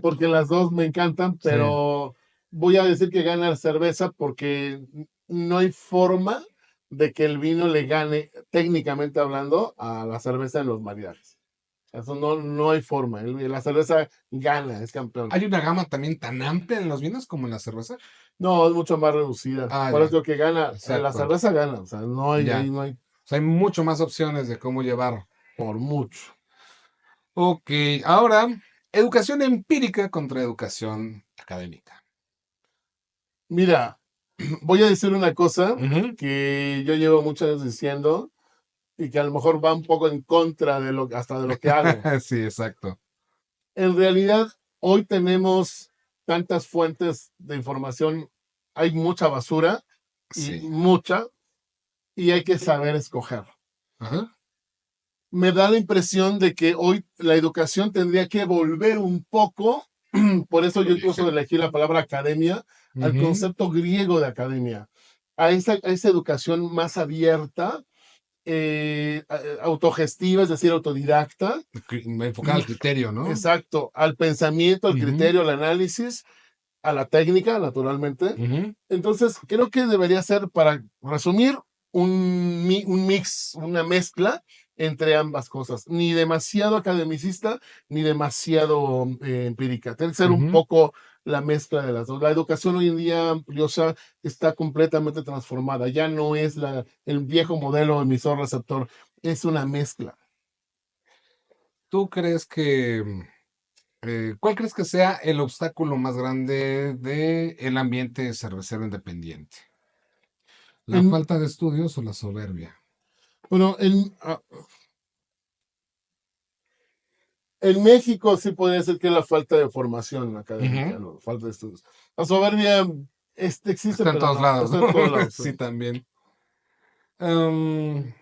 porque las dos me encantan, Sí. pero voy a decir que gana la cerveza porque no hay forma de que el vino le gane, técnicamente hablando, a la cerveza en los maridajes. Eso no hay forma. La cerveza gana, es campeón. ¿Hay una gama también tan amplia en los vinos como en la cerveza? No, es mucho más reducida. Ah, Por ya, eso que gana, la exacto, cerveza gana. O sea, no hay, ahí ya. no hay O sea, hay mucho más opciones de cómo llevar. por mucho. Ok, ahora, educación empírica contra educación académica. Mira, voy a decir una cosa Ujú. que yo llevo muchos años diciendo y que a lo mejor va un poco en contra de hasta de lo que hago. Sí, exacto. En realidad, hoy tenemos tantas fuentes de información, hay mucha basura y Sí. mucha, y hay que saber escoger. Ajá. Me da la impresión de que hoy la educación tendría que volver un poco, por eso yo incluso elegí la palabra academia, al Ujú. concepto griego de academia, a esa educación más abierta, autogestiva, es decir, autodidacta, Enfocada al criterio, ¿no? exacto, al pensamiento, al Ujú, criterio, al análisis, a la técnica, naturalmente. ujú, Entonces, creo que debería ser, para resumir, un mix, una mezcla entre ambas cosas. Ni demasiado academicista, ni demasiado empírica. Tiene que ser un ujú. poco la mezcla de las dos. La educación hoy en día, Diosa, está completamente transformada. Ya no es el viejo modelo emisor-receptor, es una mezcla. ¿Tú crees que ¿Cuál crees que sea el obstáculo más grande del ambiente cervecero independiente? ¿La En, falta de estudios o la soberbia? bueno, en México sí podría ser que es la falta de formación académica, Ujú. ¿no? Falta de estudios. La soberbia existe, Está en pero todos no, lados, está ¿no? en todos lados. Sí. Sí, también. Am,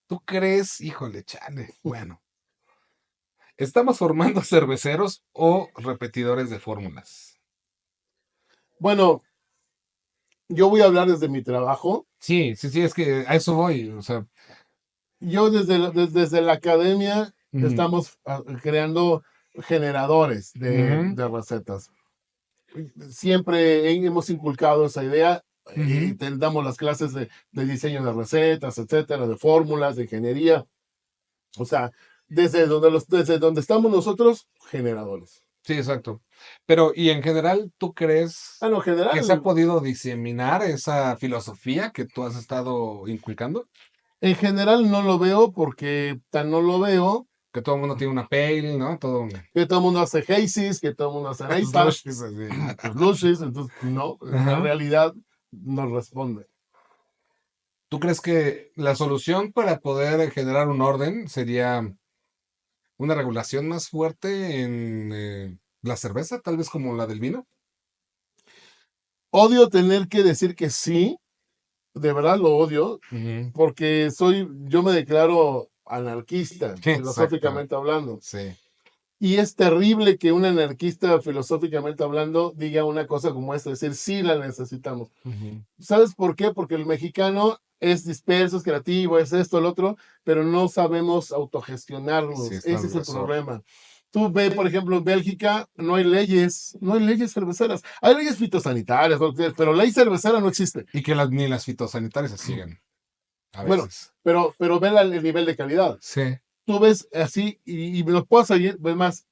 ¿Tú crees? Híjole, chale. Bueno, ¿estamos formando cerveceros o repetidores de fórmulas? Bueno, yo voy a hablar desde mi trabajo. Sí, sí, sí, es que a eso voy. O sea, Yo desde la academia ujú, estamos creando generadores ujú, de recetas. Siempre hemos inculcado esa idea y ujú. damos las clases de diseño de recetas, etcétera, de fórmulas, de ingeniería. O sea, desde donde estamos nosotros, generadores. Sí, exacto. Pero, y en general, ¿tú crees Ah, no, en que se ha general, podido diseminar esa filosofía que tú has estado inculcando? en general no lo veo porque tan no lo veo Que todo el mundo tiene una pale, ¿no? Todo un que todo el mundo hace Hazy's, que todo el mundo hace IPAs, slushies así. Slushies, entonces no, la Ajá. realidad nos responde. ¿Tú crees que la solución para poder generar un orden sería una regulación más fuerte en la cerveza, tal vez como la del vino? Odio tener que decir que sí, de verdad lo odio, Ujú. porque yo me declaro anarquista, Exacto, filosóficamente hablando. sí. Y es terrible que un anarquista, filosóficamente hablando, diga una cosa como esta, es decir, sí la necesitamos. Ujú. ¿Sabes por qué? Porque el mexicano es disperso, es creativo, es esto, el otro, pero no sabemos Sí, autogestionarnos. es Ese es el transgresor. problema. Tú ve, por ejemplo, en Bélgica no hay leyes cerveceras. Hay leyes fitosanitarias, pero ley cervecera no existe. Y que ni las fitosanitarias se siguen a Bueno, veces. pero ve el nivel de calidad. Sí. Tú ves así y me lo puedo seguir, ves más.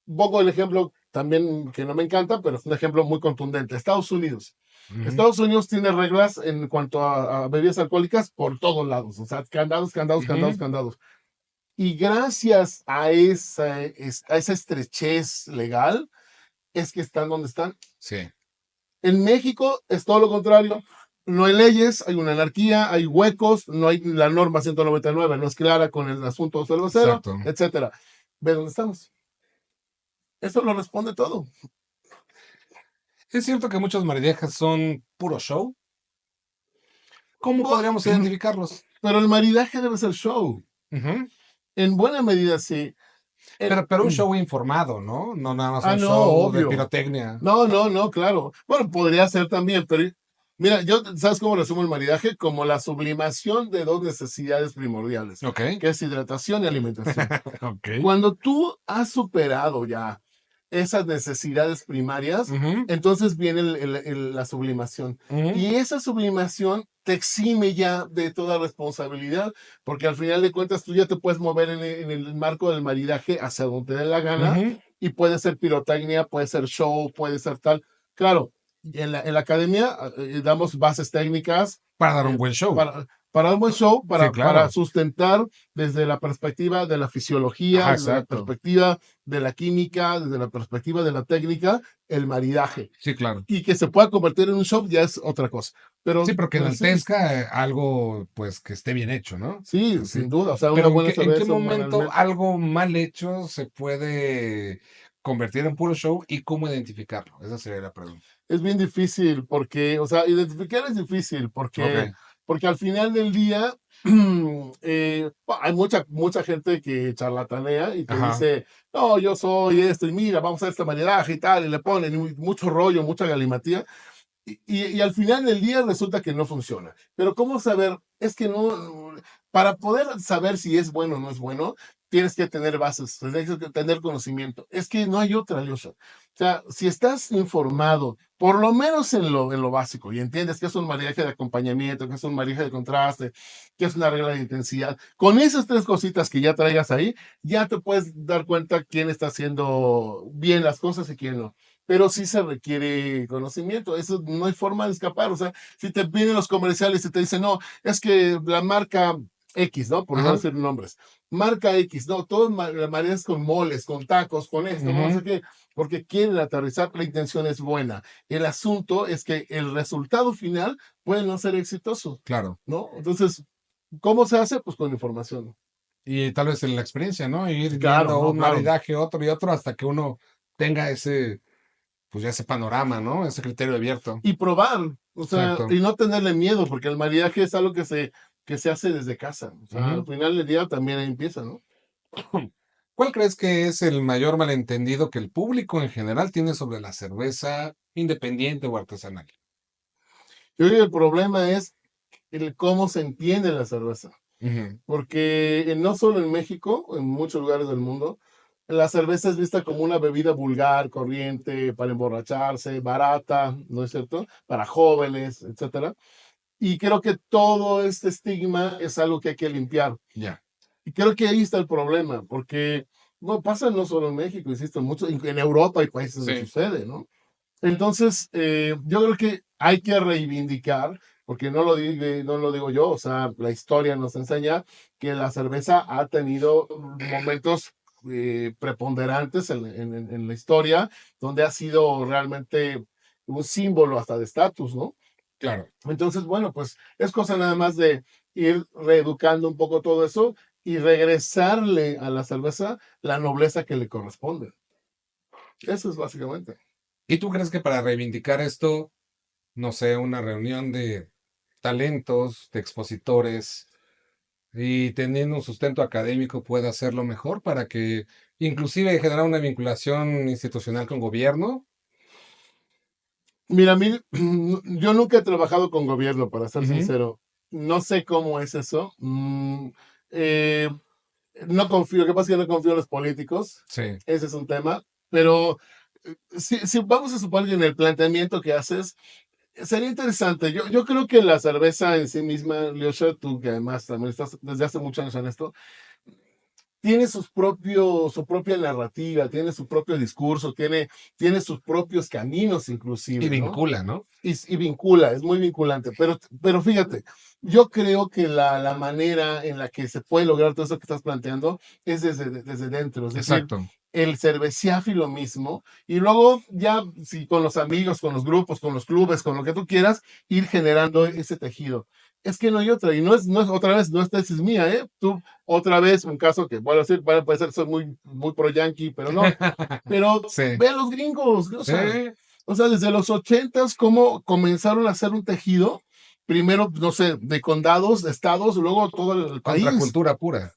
Pongo el ejemplo también que no me encanta, pero es un ejemplo muy contundente. Estados Unidos. Ujú, Estados Unidos tiene reglas en cuanto a bebidas alcohólicas por todos lados, o sea, candados, candados, candados, ujú. candados. Y gracias a esa estrechez legal es que están donde están. Sí, En México es todo lo contrario. No hay leyes, hay una anarquía, hay huecos, no hay la norma 199, no es clara con el asunto cervecero, exacto. etcétera. ¿Ve dónde estamos? Eso lo responde todo. Es cierto que muchos maridajes son puro show. ¿Cómo podríamos identificarlos? Pero el maridaje debe ser show. Ujú. En buena medida, sí. El- Pero un show informado, ¿no? No nada más un no, show de obvio. pirotecnia. No, no, no, claro. Bueno, podría ser también, pero mira, ¿sabes cómo resumo el maridaje? Como la sublimación de dos necesidades primordiales, Ok. que es hidratación y alimentación. Ok. Cuando tú has superado ya esas necesidades primarias, Ujú, entonces viene la sublimación. ujú, Y esa sublimación te exime ya de toda responsabilidad, porque al final de cuentas tú ya te puedes mover en el marco del maridaje hacia donde te dé la gana, ujú. y puede ser pirotecnia, puede ser show, puede ser tal. Claro, en la academia damos bases técnicas Para dar un eh, buen show. para un buen show, Sí, para claro. sustentar desde la perspectiva de la fisiología, Ajá, desde la exacto. perspectiva de la química, desde la perspectiva de la técnica, el maridaje. Sí, claro. Y que se pueda convertir en un show ya es otra cosa. Sí, Pero, pero que pero sí, enaltezca algo, pues, que esté bien hecho, ¿no? sí, Así. sin duda. O sea, una Pero buena en qué cerveza, un buen momento alimento. algo mal hecho se puede convertir en puro show y cómo identificarlo? Esa sería la pregunta. Es bien difícil porque, o sea, identificar es difícil porque, Ok. porque al final del día hay mucha gente que charlatanea y te Ajá. dice, no, yo soy esto y mira, vamos a hacer este maridaje y tal, y le ponen mucho rollo, mucha galimatía. Y al final del día resulta que no funciona. Pero ¿cómo saber? Es que no, para poder saber si es bueno o no es bueno, tienes que tener bases, tienes que tener conocimiento. Es que no hay otra, Leosha. O sea, si estás informado, por lo menos en lo básico, y entiendes que es un maridaje de acompañamiento, que es un maridaje de contraste, que es una regla de intensidad, con esas tres cositas que ya traigas ahí, ya te puedes dar cuenta quién está haciendo bien las cosas y quién no, pero sí se requiere conocimiento, eso no hay forma de escapar, o sea, si te vienen los comerciales y te dicen, no, es que la marca X, ¿no? Por no Ajá. decir nombres. Marca X, no, todos maridas con moles, con tacos, con esto, con no sé Ujú, qué, porque quieren aterrizar, la intención es buena. El asunto es que el resultado final puede no ser exitoso, claro. ¿no? Entonces, ¿cómo se hace? Pues con información. Y tal vez en la experiencia, ¿no? Ir Claro, viendo no, un claro. maridaje, otro y otro, hasta que uno tenga ese, pues ya ese panorama, ¿no? Ese criterio abierto. Y probar, o sea, Exacto. y no tenerle miedo, porque el maridaje es algo que se hace desde casa. O sea, al Ujú. final del día también ahí empieza, ¿no? ¿Cuál crees que es el mayor malentendido que el público en general tiene sobre la cerveza independiente o artesanal? Yo creo que el problema es el cómo se entiende la cerveza. Ujú, Porque no solo en México, en muchos lugares del mundo, la cerveza es vista como una bebida vulgar, corriente, para emborracharse, barata, ¿no es cierto? Para jóvenes, etcétera. Y creo que todo este estigma es algo que hay que limpiar. ya, Y creo que ahí está el problema, porque no pasa no solo en México, insisto, mucho, en Europa hay países donde sí, sucede, ¿no? Entonces, yo creo que hay que reivindicar, porque no lo digo yo, o sea, la historia nos enseña que la cerveza ha tenido momentos preponderantes en la historia, donde ha sido realmente un símbolo hasta de estatus, ¿no? claro. Entonces, bueno, pues es cosa nada más de ir reeducando un poco todo eso y regresarle a la cerveza la nobleza que le corresponde. Eso es básicamente. ¿Y tú crees que para reivindicar esto, no sé, una reunión de talentos, de expositores y teniendo un sustento académico pueda hacerlo mejor para que inclusive generar una vinculación institucional con gobierno? Mira, a mí, yo nunca he trabajado con gobierno, para ser Ujú, sincero. No sé cómo es eso. Eh, no confío, lo que pasa es que no confío en los políticos. sí, Ese es un tema. Pero si vamos a suponer que en el planteamiento que haces, sería interesante. Yo creo que la cerveza en sí misma, Leosha, tú que además también estás desde hace muchos años en esto, tiene su propia narrativa, tiene su propio discurso, tiene sus propios caminos y inclusive, ¿no? vincula, ¿no? Y vincula, es muy vinculante. Pero fíjate, yo creo que la manera en la que se puede lograr todo eso que estás planteando es desde dentro, es decir, Exacto. el cerveciáfilo mismo, y luego ya, si con los amigos, con los grupos, con los clubes, con lo que tú quieras, ir generando ese tejido. Es que no hay otra, y no es otra vez, no esta es mía, ¿eh? Tú, otra vez, un caso que, bueno, decir, puede ser, soy muy pro yankee, pero no, pero Sí, ve a los gringos, sí, o sea, desde los ochentas, cómo comenzaron a hacer un tejido, primero, no sé, de condados, de estados, luego todo el país. contracultura pura.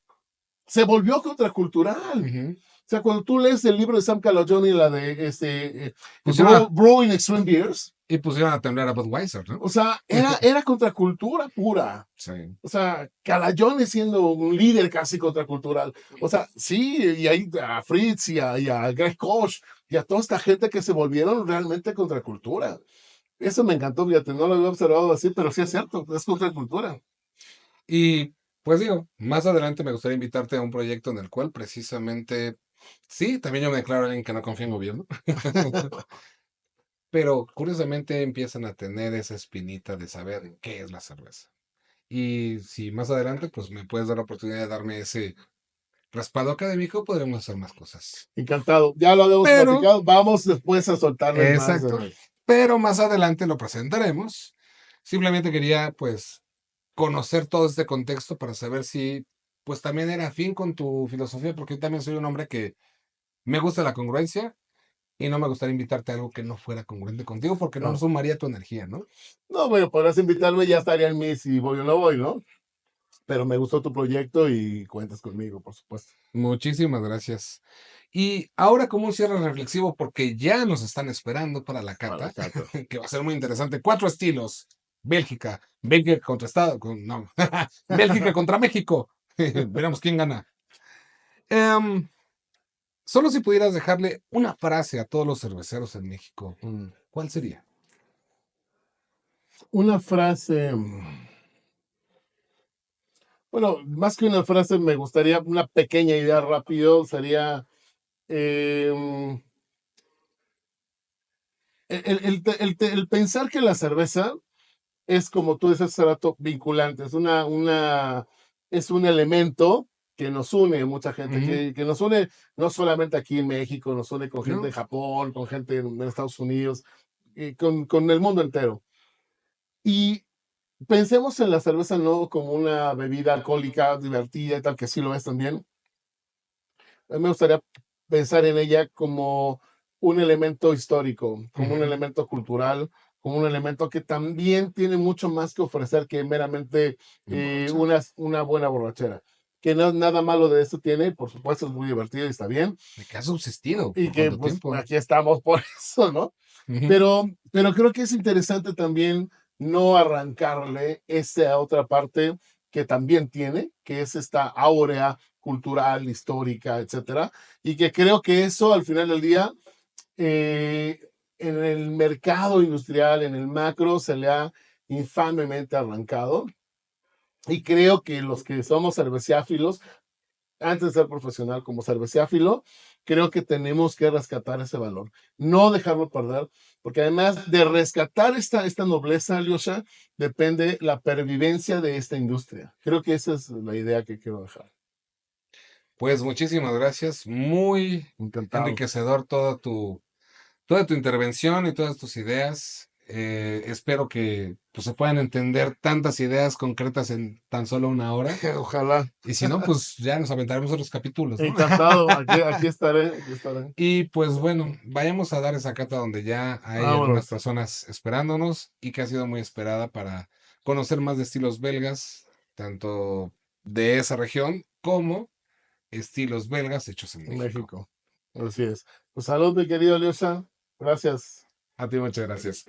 Se volvió contracultural. Ujú. O sea, cuando tú lees el libro de Sam Calagione, la de Pusieron a, Brewing Extreme Beers, y pusieron a temblar a Budweiser, ¿no? o sea, era contracultura pura. Sí. O sea, Calagione siendo un líder casi contracultural. O sea, sí, y ahí a Fritz y a Greg Koch y a toda esta gente que se volvieron realmente contracultura. Eso me encantó, fíjate, no lo había observado así, pero sí es cierto, es contracultura. Y pues digo, más adelante me gustaría invitarte a un proyecto en el cual precisamente, sí, también yo me declaro alguien que no confía en gobierno, pero curiosamente empiezan a tener esa espinita de saber qué es la cerveza. Y si más adelante, pues me puedes dar la oportunidad de darme ese respaldo académico, podremos hacer más cosas. Encantado. Ya lo habíamos Pero, platicado, vamos después a soltarles más. exacto, pero más adelante lo presentaremos. Simplemente quería, pues, conocer todo este contexto para saber si, pues, también era afín con tu filosofía, porque yo también soy un hombre que me gusta la congruencia y no me gustaría invitarte a algo que no fuera congruente contigo porque no No, sumaría tu energía, ¿no? no, bueno, podrás invitarme, ya estaría en mí si voy o no voy, ¿no? Pero me gustó tu proyecto y cuentas conmigo, por supuesto. Muchísimas gracias. Y ahora como un cierre reflexivo, porque ya nos están esperando para la Para la cata, cata. que va a ser muy interesante. Cuatro estilos. Bélgica, Bélgica contra Estado, no, Bélgica contra México. Veremos quién gana. Em, Solo si pudieras dejarle una frase a todos los cerveceros en México, Mm. ¿cuál sería? Una frase. Bueno, más que una frase, me gustaría una pequeña idea rápido, sería em, el pensar que la cerveza es, como tú dices hace rato, vinculante, es una es un elemento que nos une, mucha gente, Ujú. que nos une no solamente aquí en México, nos une con gente de ¿No? Japón, con gente en Estados Unidos, y con el mundo entero. Y pensemos en la cerveza no como una bebida alcohólica divertida y tal, que sí lo es también. A mí me gustaría pensar en ella como un elemento histórico, como un Ujú. elemento cultural, como un elemento que también tiene mucho más que ofrecer que meramente Emborrachar. una buena borrachera. Que no, nada malo de esto tiene, por supuesto es muy divertido y está bien, ¿De qué ha subsistido? y ¿Por que cuánto pues tiempo? aquí estamos por eso, ¿no? Ujú. Pero creo que es interesante también no arrancarle esa otra parte que también tiene, que es esta áurea cultural, histórica, etcétera, y que creo que eso al final del día, eh, en el mercado industrial, en el macro, se le ha infamemente arrancado. Y creo que los que somos cerveciáfilos, antes de ser profesional como cerveciáfilo, creo que tenemos que rescatar ese valor, no dejarlo perder, porque además de rescatar esta nobleza, Alyosha, depende la pervivencia de esta industria. Creo que esa es la idea que quiero dejar. Pues muchísimas gracias. Muy Encantado. enriquecedor toda tu intervención y todas tus ideas. Espero que pues, se puedan entender tantas ideas concretas en tan solo una hora. Ojalá. Y si no, pues ya nos aventaremos otros capítulos, ¿no? Encantado. Aquí estaré. Aquí estaré. Y pues bueno, vayamos a dar esa cata donde ya hay algunas Vámonos. personas esperándonos y que ha sido muy esperada para conocer más de estilos belgas, tanto de esa región como estilos belgas hechos en México. México. Así es. Pues salud, mi querido Alyosha. Gracias. A ti muchas gracias.